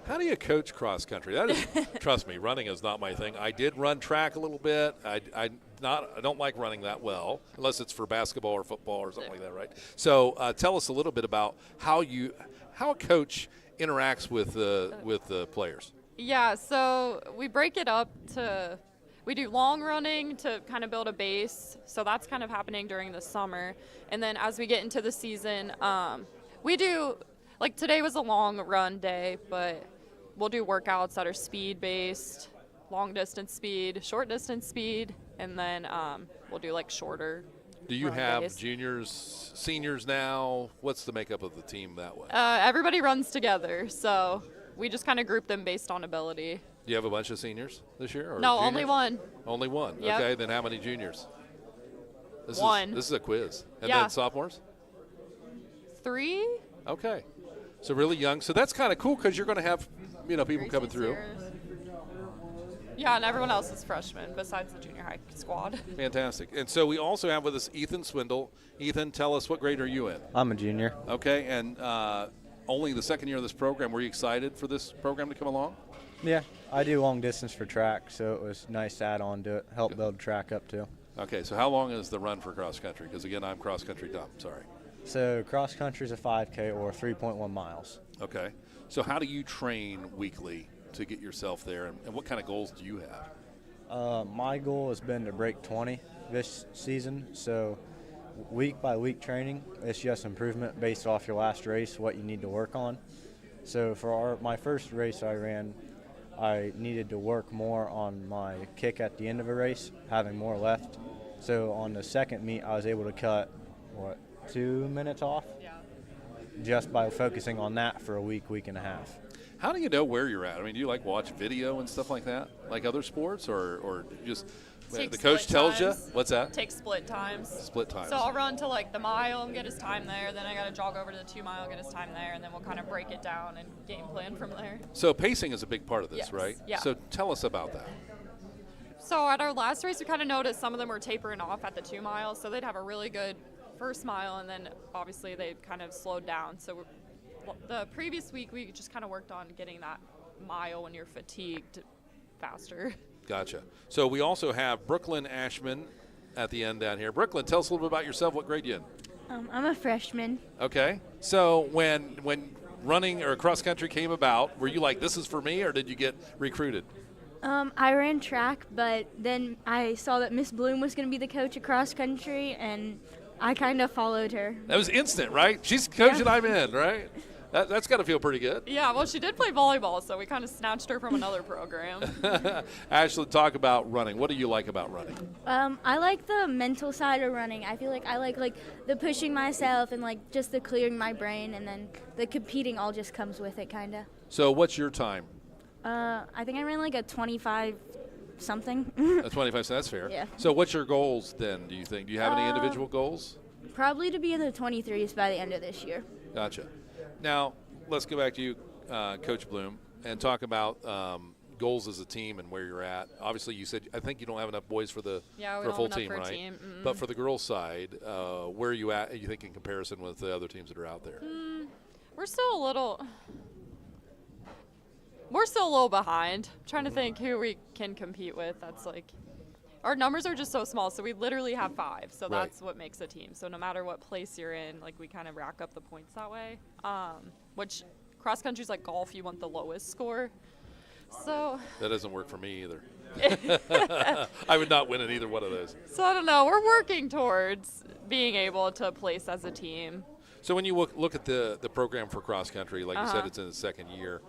How do you coach cross country? That is, trust me, running is not my thing. I did run track a little bit. I don't like running that well, unless it's for basketball or football or something like that, right? So tell us a little bit about how a coach interacts with the players. Yeah, so we break it up we do long running to kind of build a base. So that's kind of happening during the summer. And then as we get into the season, we do, like today was a long run day, but we'll do workouts that are speed-based, long distance speed, short distance speed, and then we'll do like shorter. Do you have days. juniors, seniors now? What's the makeup of the team that way? Everybody runs together, so we just kind of group them based on ability. Do you have a bunch of seniors this year? Or No, juniors? only one. Only one. Yep. Okay, then how many juniors? One. This is a quiz. And Yeah. then sophomores? 3. Okay. So really young. So that's kind of cool because you're going to have, people coming through. Yeah, and everyone else is freshmen besides the junior high squad. Fantastic. And so we also have with us Ethan Swindle. Ethan, tell us, what grade are you in? I'm a junior. Okay, and only the second year of this program. Were you excited for this program to come along? Yeah, I do long distance for track, so it was nice to add on to it, help build track up too. Okay, so how long is the run for cross country? Because again, I'm cross country dumb. Sorry. So cross country is a 5K or 3.1 miles. Okay. So how do you train weekly to get yourself there, and what kind of goals do you have? My goal has been to break 20 this season, so week by week training, it's just improvement based off your last race, what you need to work on. So for my first race I ran, I needed to work more on my kick at the end of a race, having more left. So on the second meet, I was able to cut, 2 minutes off? Yeah. Just by focusing on that for a week and a half. How do you know where you're at? I mean, do you watch video and stuff like that, like other sports, or just Take the coach split tells times. you? What's that? Take split times. Split times. So I'll run to like the mile and get his time there. Then I got to jog over to the 2 mile, get his time there, and then we'll kind of break it down and game plan from there. So pacing is a big part of this, Yes, right? yeah. So tell us about that. So at our last race, we kind of noticed some of them were tapering off at the 2 miles. So they'd have a really good first mile, and then obviously they kind of slowed down. So the previous week, we just kind of worked on getting that mile when you're fatigued faster. Gotcha. So we also have Brooklyn Ashman at the end down here. Brooklyn, tell us a little bit about yourself. What grade you in? I'm a freshman. Okay. So when running or cross country came about, were you like, this is for me, or did you get recruited? I ran track, but then I saw that Miss Bloom was going to be the coach of cross country, and I kind of followed her. That was instant, right? She's coaching, I'm in, right? That's got to feel pretty good. Yeah, well, she did play volleyball, so we kind of snatched her from another program. Ashley, talk about running. What do you like about running? I like the mental side of running. I feel like I like the pushing myself and like just the clearing my brain, and then the competing all just comes with it, kind of. So what's your time? I think I ran like a 25 something. A 25, so that's fair. Yeah. So what's your goals then, do you think? Do you have any individual goals? Probably to be in the 23s by the end of this year. Gotcha. Now, let's go back to you, Coach Bloom, and talk about goals as a team and where you're at. Obviously, you said I think you don't have enough boys for a full team, right? Team. Mm-hmm. But for the girls' side, where are you at, you think, in comparison with the other teams that are out there? We're still a little behind. I'm trying to think who we can compete with. That's like, our numbers are just so small, so we literally have 5. So Right. that's what makes a team. So no matter what place you're in, like we kind of rack up the points that way. Which cross country's like golf, you want the lowest score. So That doesn't work for me either. I would not win in either one of those. So I don't know. We're working towards being able to place as a team. So when you look at the program for cross country, like you said, it's in the second year,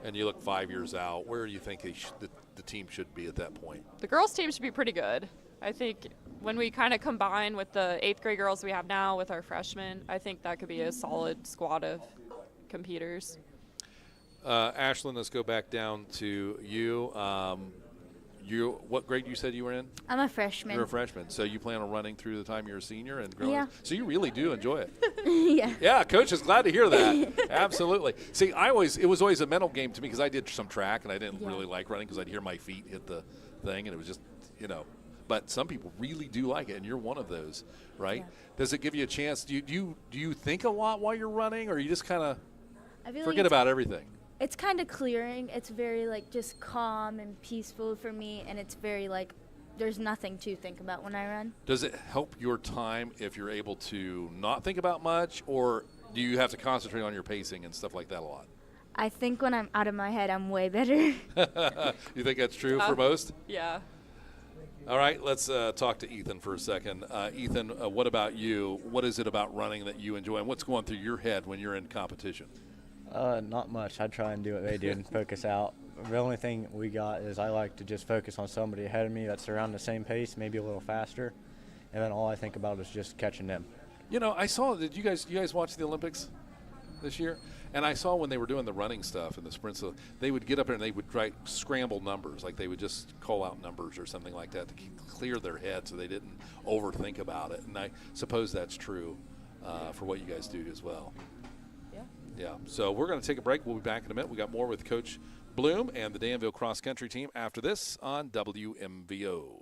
and you look 5 years out, where do you think the team should be at that point? The girls' team should be pretty good. I think when we kind of combine with the 8th grade girls we have now with our freshmen, I think that could be a solid squad of competitors. Ashlyn, let's go back down to you. What grade you said you were in? I'm a freshman. You're a freshman. So you plan on running through the time you're a senior and growing? Yeah. So you really do enjoy it. Yeah. Yeah, Coach is glad to hear that. Absolutely. See, it was always a mental game to me because I did some track and I didn't really like running because I'd hear my feet hit the thing and it was just, But some people really do like it, and you're one of those, right? Yeah. Does it give you a chance? Do you think a lot while you're running, or you just kind of forget about everything? It's kind of clearing. It's very, just calm and peaceful for me, and it's very, there's nothing to think about when I run. Does it help your time if you're able to not think about much, or do you have to concentrate on your pacing and stuff like that a lot? I think when I'm out of my head, I'm way better. You think that's true for most? Yeah. All right, let's talk to Ethan for a second. Ethan, what about you? What is it about running that you enjoy, and what's going through your head when you're in competition? Not much. I try and do what they do and focus out. The only thing we got is I like to just focus on somebody ahead of me that's around the same pace, maybe a little faster, and then all I think about is just catching them. I saw. Did you guys watch the Olympics this year? And I saw when they were doing the running stuff and the sprints, they would get up there and they would write scramble numbers, like they would just call out numbers or something like that to clear their head so they didn't overthink about it. And I suppose that's true for what you guys do as well. Yeah. So we're going to take a break. We'll be back in a minute. We got more with Coach Bloom and the Danville cross country team after this on WMVO.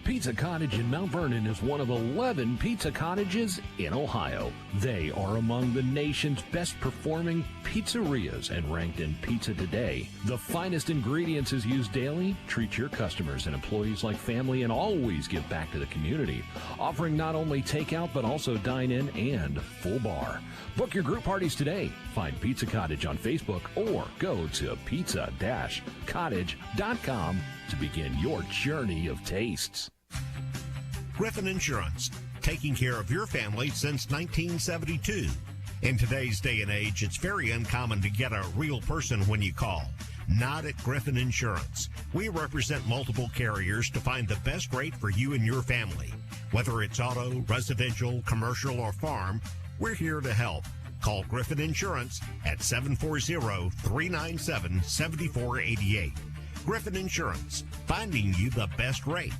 Pizza Cottage in Mount Vernon is one of 11 pizza cottages in Ohio. They are among the nation's best performing pizzerias and ranked in Pizza Today. The finest ingredients is used daily. Treat your customers and employees like family and always give back to the community. Offering not only takeout but also dine-in and full bar. Book your group parties today. Find Pizza Cottage on Facebook or go to pizza-cottage.com to begin your journey of tastes. Griffin Insurance, taking care of your family since 1972. In today's day and age, it's very uncommon to get a real person when you call. Not at Griffin Insurance. We represent multiple carriers to find the best rate for you and your family. Whether it's auto, residential, commercial, or farm, we're here to help. Call Griffin Insurance at 740-397-7488. Griffin Insurance, finding you the best rate.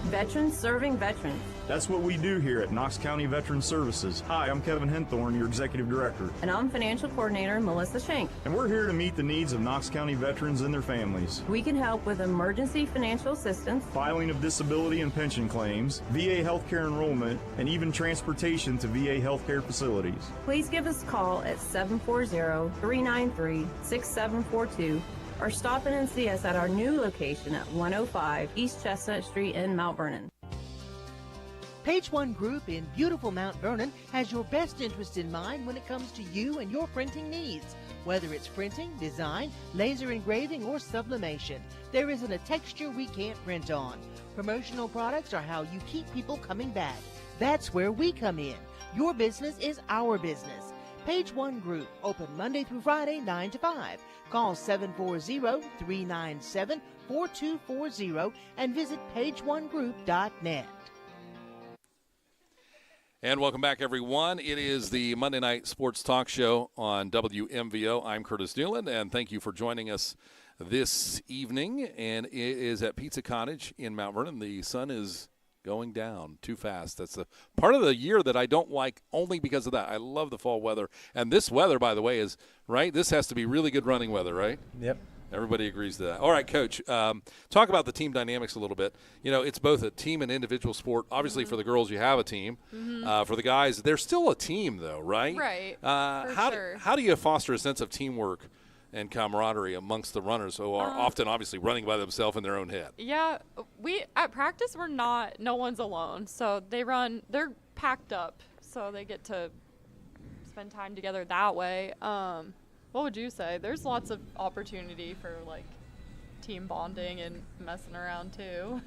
Veterans serving veterans. That's what we do here at Knox County Veteran Services. Hi, I'm Kevin Henthorne, your Executive Director. And I'm Financial Coordinator Melissa Shank. And we're here to meet the needs of Knox County veterans and their families. We can help with emergency financial assistance, filing of disability and pension claims, VA healthcare enrollment, and even transportation to VA healthcare facilities. Please give us a call at 740-393-6742 or stop in and see us at our new location at 105 East Chestnut Street in Mount Vernon. Page One Group in beautiful Mount Vernon has your best interest in mind when it comes to you and your printing needs. Whether it's printing, design, laser engraving, or sublimation, there isn't a texture we can't print on. Promotional products are how you keep people coming back. That's where we come in. Your business is our business. Page One Group, open Monday through Friday, 9 to 5. Call 740-397-4240 and visit pageonegroup.net. And welcome back, everyone. It is the Monday Night Sports Talk Show on WMVO. I'm Curtis Newland, and thank you for joining us this evening. And it is at Pizza Cottage in Mount Vernon. The sun is going down too fast. That's the part of the year that I don't like only because of that. I love the fall weather. And this weather, by the way, is, right, this has to be really good running weather, right? Yep. Everybody agrees to that. All right, Coach, talk about the team dynamics a little bit. You know, it's both a team and individual sport. Obviously, for the girls, you have a team. For the guys, they're still a team, though, right? Right, How do you foster a sense of teamwork and camaraderie amongst the runners who are often, obviously, running by themselves in their own head? Yeah, at practice, no one's alone. So they're packed up, so they get to spend time together that way. What would you say? There's lots of opportunity for team bonding and messing around too.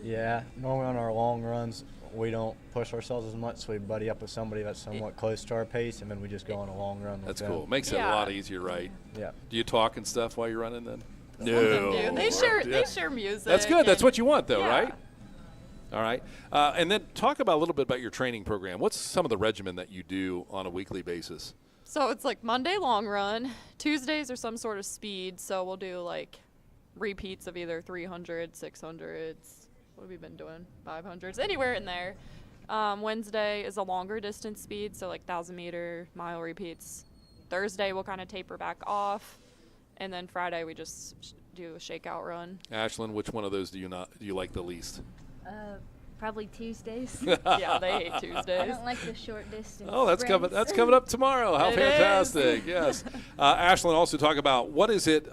Yeah, normally on our long runs, we don't push ourselves as much, so we buddy up with somebody that's somewhat close to our pace, and then we just go on a long run with That's them. cool. Makes it a lot easier, right? Yeah. Do you talk and stuff while you're running then? Some of them do. They share music. That's good. That's and- what you want, though, yeah. right? All right. And then talk about a little bit about your training program. What's some of the regimen that you do on a weekly basis? So it's like Monday long run. Tuesdays are some sort of speed, so we'll do like repeats of either 300, 600s. What have we been doing? 500s, anywhere in there. Wednesday is a longer distance speed, so like 1,000-meter mile repeats. Thursday we'll kind of taper back off, and then Friday we just do a shakeout run. Ashlyn, which one of those do you like the least? Probably Tuesdays. Yeah, they hate Tuesdays. I don't like the short distance. Oh, that's coming up tomorrow. How It fantastic! is. Yes. Ashlyn, also talk about what is it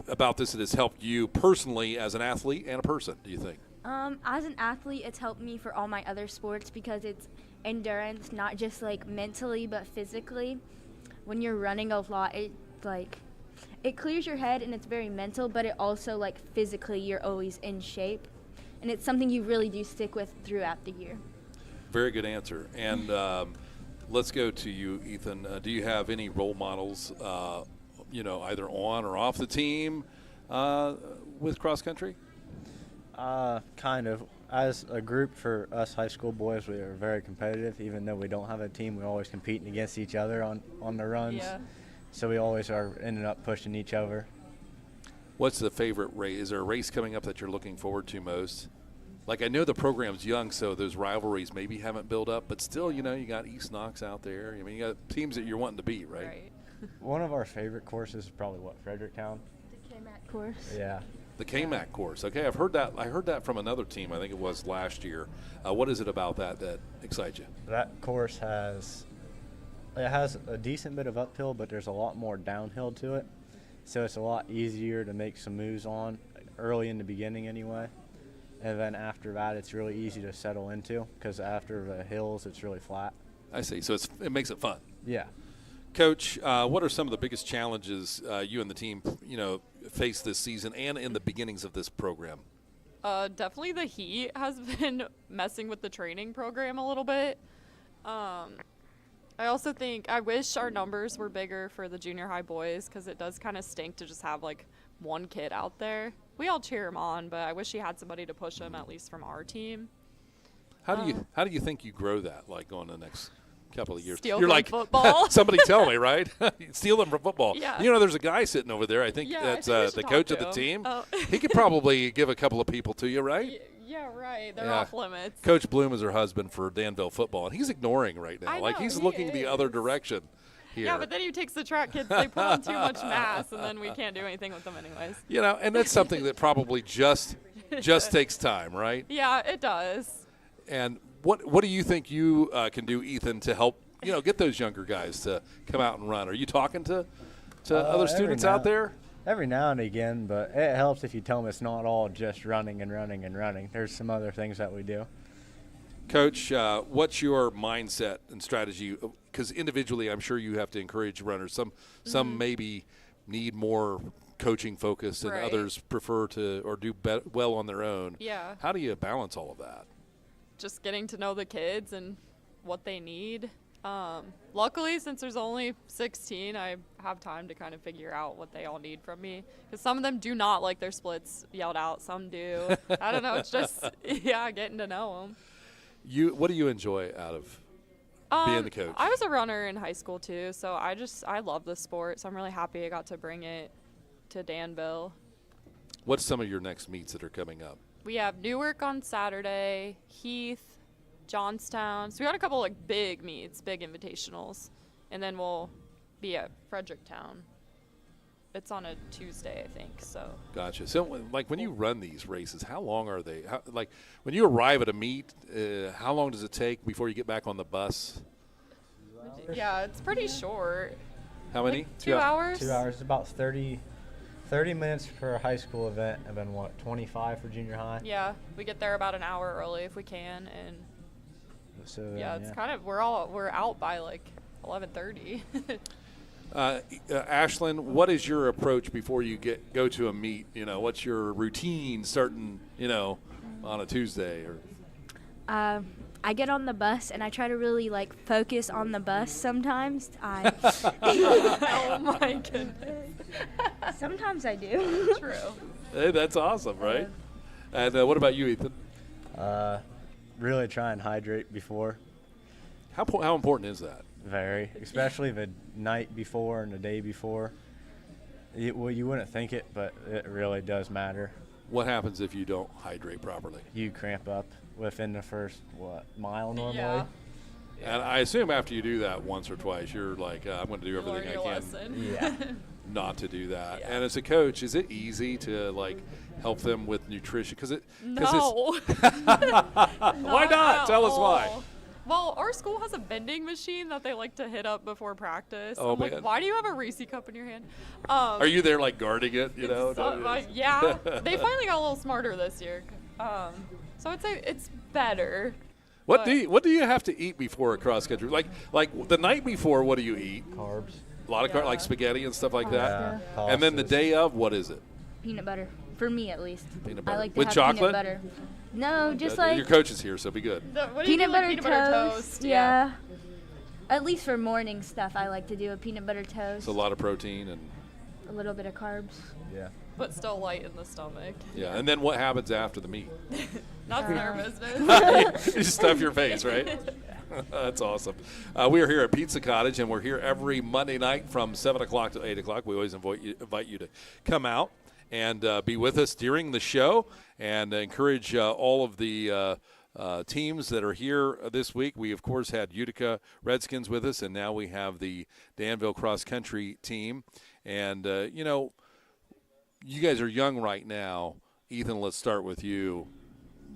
about this that has helped you personally as an athlete and a person, do you think? As an athlete, it's helped me for all my other sports because it's endurance, not just like mentally but physically. When you're running a lot, it clears your head and it's very mental, but it also like physically you're always in shape, and it's something you really do stick with throughout the year. Very good answer. And let's go to you, Ethan. Do you have any role models, either on or off the team with cross country? Kind of. As a group, for us high school boys, we are very competitive. Even though we don't have a team, we're always competing against each other on the runs. Yeah. So we always are ending up pushing each other. What's the favorite race? Is there a race coming up that you're looking forward to most? Like, I know the program's young, so those rivalries maybe haven't built up, but still, you got East Knox out there. I mean, you got teams that you're wanting to beat, right? Right. One of our favorite courses is probably Fredericktown. The K-Mac course. Yeah. The K-Mac course. Okay, I've heard that. I heard that from another team. I think it was last year. What is it about that excites you? That course has a decent bit of uphill, but there's a lot more downhill to it. So it's a lot easier to make some moves on early in the beginning anyway. And then after that, it's really easy to settle into because after the hills, it's really flat. I see. So it makes it fun. Yeah. Coach, what are some of the biggest challenges you and the team, face this season and in the beginnings of this program? Definitely the heat has been messing with the training program a little bit. I also think I wish our numbers were bigger for the junior high boys because it does kind of stink to just have like one kid out there. We all cheer him on, but I wish he had somebody to push him, at least from our team. How do you think you grow that, like, going the next couple of years? Steal You're from like football. Somebody tell me, right? Steal them from football. Yeah. There's a guy sitting over there. I think that's the coach of the team. Oh. He could probably give a couple of people to you, right? Yeah, right. They're off limits. Coach Bloom is her husband for Danville football, and he's ignoring right now. I know, he's he looking is. the other direction here. Yeah, but then he takes the track kids. They put on too much mass, and then we can't do anything with them anyways. And that's something that probably just takes time, right? Yeah, it does. And what do you think you can do, Ethan, to help get those younger guys to come out and run? Are you talking to other students out there? Every now and again, but it helps if you tell them it's not all just running and running and running. There's some other things that we do. Coach, what's your mindset and strategy? Because individually, I'm sure you have to encourage runners. Some maybe need more coaching focus, and others prefer to or do well on their own. Yeah. How do you balance all of that? Just getting to know the kids and what they need. Luckily, since there's only 16, I have time to kind of figure out what they all need from me. Because some of them do not like their splits yelled out. Some do. I don't know. It's just, getting to know them. What do you enjoy out of being the coach? I was a runner in high school, too. So I love the sport. So I'm really happy I got to bring it to Danville. What's some of your next meets that are coming up? We have Newark on Saturday, Heath, Johnstown. So we got a couple big meets, big invitationals, and then we'll be at Fredericktown. It's on a Tuesday, I think. So. Gotcha. So, when you run these races, how long are they? When you arrive at a meet, how long does it take before you get back on the bus? Yeah, it's pretty short. How many? 2 hours. 2 hours. It's about 30 minutes for a high school event, and then 25 for junior high? Yeah, we get there about an hour early if we can, and it's kind of we're out by 11:30. Ashlyn, what is your approach before you go to a meet? What's your routine starting, on a Tuesday? Or I get on the bus and I try to really focus on the bus sometimes. Oh my goodness. Sometimes I do. True. Hey, that's awesome, right? And what about you, Ethan? Really try and hydrate before. How important is that? Very, especially the night before and the day before. You wouldn't think it, but it really does matter. What happens if you don't hydrate properly? You cramp up within the first, mile normally? Yeah. And I assume after you do that once or twice, you're like, I'm going to do everything I can not to do that. Yeah. And as a coach, is it easy to, help them with nutrition? No. Why not? Tell us why. Well, our school has a vending machine that they like to hit up before practice. Oh, I'm man. like, why do you have a Reese cup in your hand? Are you there guarding it? Yeah. They finally got a little smarter this year. So I'd say it's better. What do you have to eat before a cross country? Like the night before, what do you eat? Carbs. A lot of carbs, like spaghetti and stuff like that. Yeah. And then the day of, what is it? Peanut butter. For me, at least. Peanut butter. I like to with have chocolate? peanut butter. No, just your coach is here, so be good. Peanut butter toast. Yeah. At least for morning stuff, I like to do a peanut butter toast. It's a lot of protein and a little bit of carbs. Yeah. But still light in the stomach. Yeah, and then what happens after the meet? Not their business. You just stuff your face, right? That's awesome. We are here at Pizza Cottage, and we're here every Monday night from 7 o'clock to 8 o'clock. We always invite you to come out and be with us during the show and encourage all of the teams that are here this week. We, of course, had Utica Redskins with us, and now we have the Danville cross-country team. And, you guys are young right now. Ethan, let's start with you.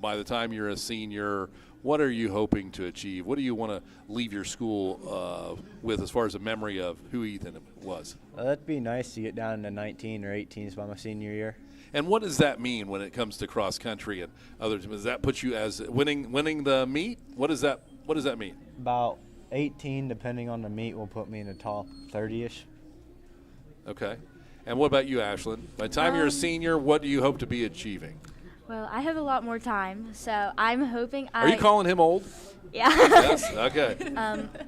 By the time you're a senior, what are you hoping to achieve? What do you want to leave your school with as far as a memory of who Ethan was? That'd be nice to get down to 19 or 18s by my senior year. And what does that mean when it comes to cross country and others? Does that put you as winning the meet? What does that mean? About 18, depending on the meet, will put me in the top 30-ish. Okay. And what about you, Ashlyn? By the time you're a senior, what do you hope to be achieving? Well, I have a lot more time, so I'm hoping Are you calling him old? Yeah. Yes? Okay.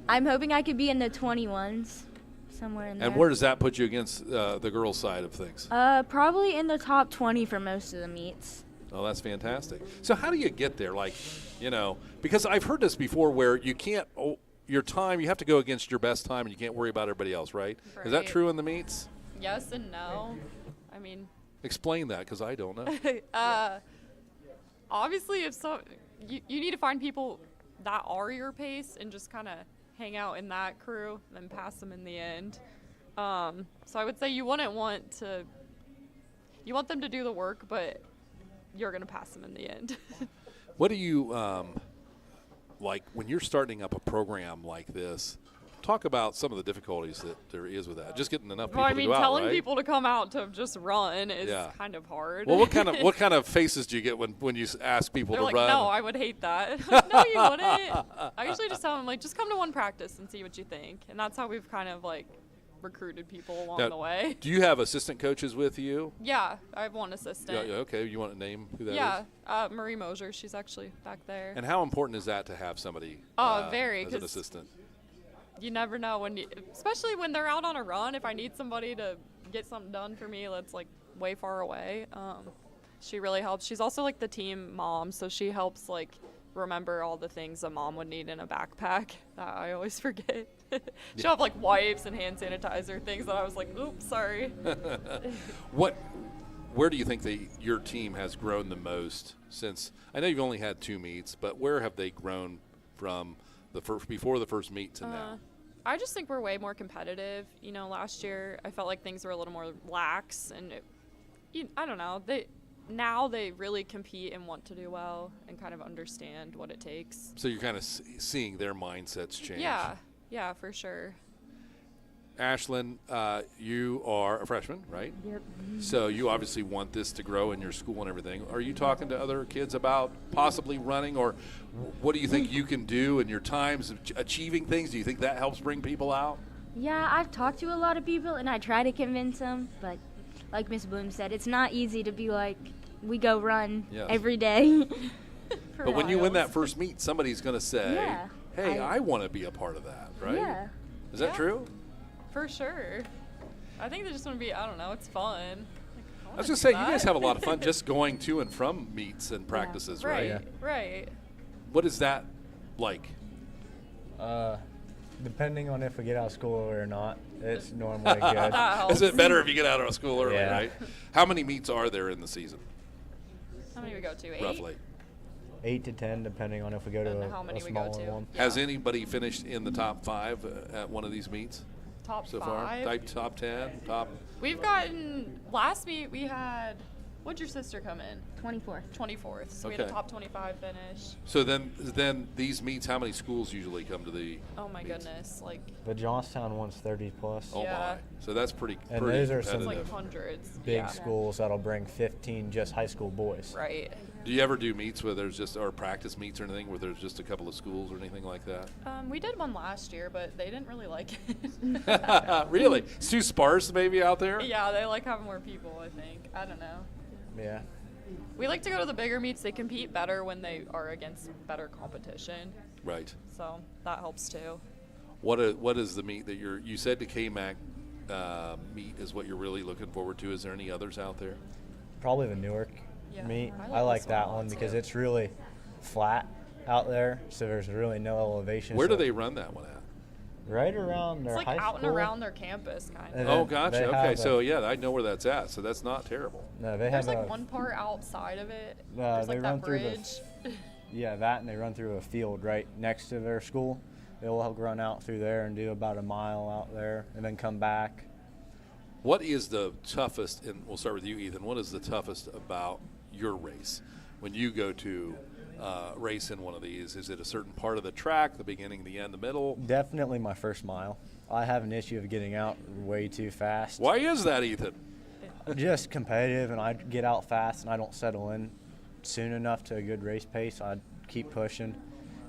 I'm hoping I could be in the 21s, somewhere in there. And where does that put you against the girls' side of things? Probably in the top 20 for most of the meets. Oh, that's fantastic. So how do you get there? Because I've heard this before where you can't your time, you have to go against your best time and you can't worry about everybody else, right? Is that true in the meets? Yes and no. I mean, explain that because I don't know. Obviously, if you need to find people that are your pace and just kind of hang out in that crew and then pass them in the end. So I would say you want them to do the work, but you're going to pass them in the end. What do you like when you're starting up a program like this? Talk about some of the difficulties that there is with that. Just getting enough people to go out, telling right? people to come out to just run is kind of hard. Well, what kind of faces do you get when you ask people They're to like, run? No, I would hate that. No, you wouldn't. I usually just tell them just come to one practice and see what you think, and that's how we've kind of recruited people along the way. Do you have assistant coaches with you? Yeah, I have one assistant. Yeah, okay. You want to name who that is? Yeah, Marie Mosier. She's actually back there. And how important is that to have somebody very, as an assistant? You never know especially when they're out on a run. If I need somebody to get something done for me that's way far away, she really helps. She's also the team mom, so she helps remember all the things a mom would need in a backpack that I always forget. She'll have wipes and hand sanitizer, things that I was oops, sorry. Where do you think your team has grown the most since? I know you've only had 2 meets, but where have they grown from before the first meet to now? I just think we're way more competitive. Last year I felt like things were a little more lax, and I don't know. Now they really compete and want to do well and kind of understand what it takes. So you're kind of seeing their mindsets change. Yeah, for sure. Ashlyn, you are a freshman, right? Yep. So you obviously want this to grow in your school and everything. Are you talking to other kids about possibly running, or what do you think you can do in your times of achieving things? Do you think that helps bring people out? Yeah, I've talked to a lot of people, and I try to convince them, but like Miss Bloom said, it's not easy to be like, we go run every day. But when you win that first meet, somebody's going to say, Yeah, hey, I want to be a part of that, right? Yeah. Is that true? For sure. I think they just want to be, I don't know, it's fun. I was going to say, you guys have a lot of fun just going to and from meets and practices, right? Right. What is that like? Depending on if we get out of school or not, it's normally good. Is it better if you get out of school early, Yeah. right? How many meets are there in the season? How many we go to? 8? Roughly. 8 to 10, depending on if we go to how many a we go smaller to. one. Has anybody finished in the top 5 at one of these meets? Top so 5? far? Top 10? Top? We've gotten, last meet we had, what'd your sister come in? 24th. 24th. So we had a Okay. top 25 finish. So then these meets, how many schools usually come to the Oh my meets? goodness. Like, The Johnstown one's 30 plus. Oh Yeah. my. So that's pretty And pretty those are some competitive. like hundreds. big Yeah. schools that'll bring 15 just high school boys. Right. Do you ever do meets where there's just, or practice meets or anything where there's just a couple of schools or anything like that? We did one last year, but they didn't really like it. Really? It's too sparse maybe out there? Yeah, they like having more people, I think. I don't know. Yeah. We like to go to the bigger meets. They compete better when they are against better competition. Right. So that helps too. What is the meet that you said the KMAC meet is what you're really looking forward to? Is there any others out there? Probably the Newark Yeah, meet. I I like like this that one a one lot, because too. it's really flat out there, so there's really no elevation. Where do so they run that one at? Right around their It's like high out and school. around their campus, kind And of. Oh, then gotcha. they Okay, have so a- yeah, I know where that's at. So that's not terrible. No, they There's have like a, one part outside of it. No, There's they like run that through the- bridge. Yeah, that, and they run through a field right next to their school. They'll run out through there and do about a mile out there, and then come back. What is the toughest, and we'll start with you, Ethan, what is the toughest about your race when you go to race in one of these? Is it a certain part of the track, the beginning, the end, the middle? Definitely my first mile. I have an issue of getting out way too fast. Why is that, Ethan? Just competitive, and I get out fast, and I don't settle in soon enough to a good race pace. I keep pushing,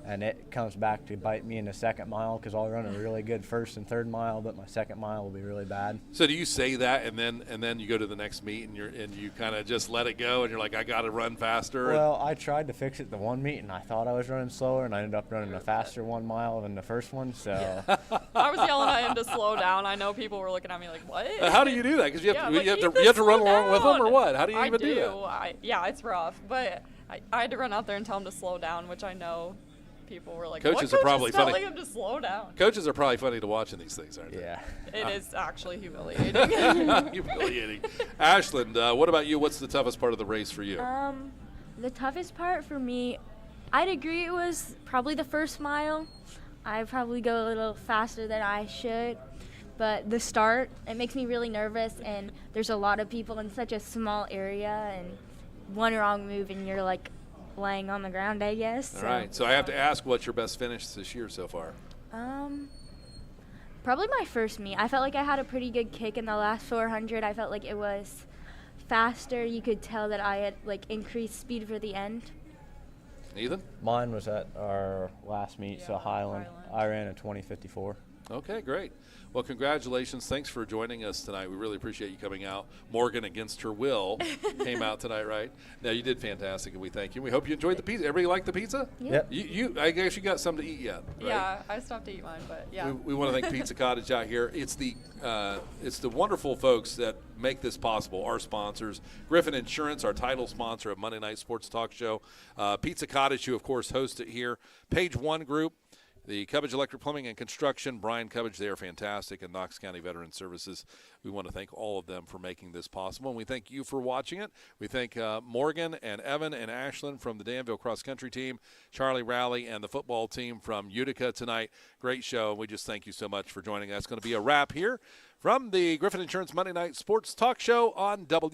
and it comes back to bite me in the second mile because I'll run a really good first and third mile, but my second mile will be really bad. So do you say that, and then you go to the next meet, and you kind of just let it go, and you're like, I got to run faster? Well, I tried to fix it the one meet, and I thought I was running slower, and I ended up running a faster 1 mile than the first one. So I was yelling at him to slow down. I know people were looking at me like, what? How do you do that? Because you Yeah, have, like, you have Ethan, to you have to run slow along with them, or down. what? How do you I even do that? Yeah, it's rough, but I had to run out there and tell him to slow down, which I know people were like, Coaches what are probably is telling funny. him to slow down? Coaches are probably funny to watch in these things, aren't they? Yeah. It is actually humiliating. Humiliating. Ashland, what about you? What's the toughest part of the race for you? The toughest part for me, I'd agree it was probably the first mile. I probably go a little faster than I should. But the start, it makes me really nervous, and there's a lot of people in such a small area, and one wrong move and you're like laying on the ground, I guess. All right. So I have to ask, what's your best finish this year so far? Probably my first meet. I felt like I had a pretty good kick in the last 400. I felt like it was faster. You could tell that I had like increased speed for the end. Ethan? Mine was at our last meet, so Highland. I ran a 20:54. Okay, great. Well, congratulations. Thanks for joining us tonight. We really appreciate you coming out. Morgan, against her will, came out tonight, right? No, you did fantastic, and we thank you. We hope you enjoyed the pizza. Everybody like the pizza? Yep. I guess you got something to eat yet, right? Yeah, I stopped to eat mine, but yeah. We want to thank Pizza Cottage out here. It's the wonderful folks that make this possible. Our sponsors, Griffin Insurance, our title sponsor of Monday Night Sports Talk Show. Pizza Cottage, who of course host it here. Page One Group. The Cubbage Electric Plumbing and Construction, Brian Cubbage, they are fantastic, and Knox County Veteran Services. We want to thank all of them for making this possible, and we thank you for watching it. We thank Morgan and Evan and Ashland from the Danville Cross Country team, Charlie Rowley, and the football team from Utica tonight. Great show, and we just thank you so much for joining us. It's going to be a wrap here from the Griffin Insurance Monday Night Sports Talk Show on WN.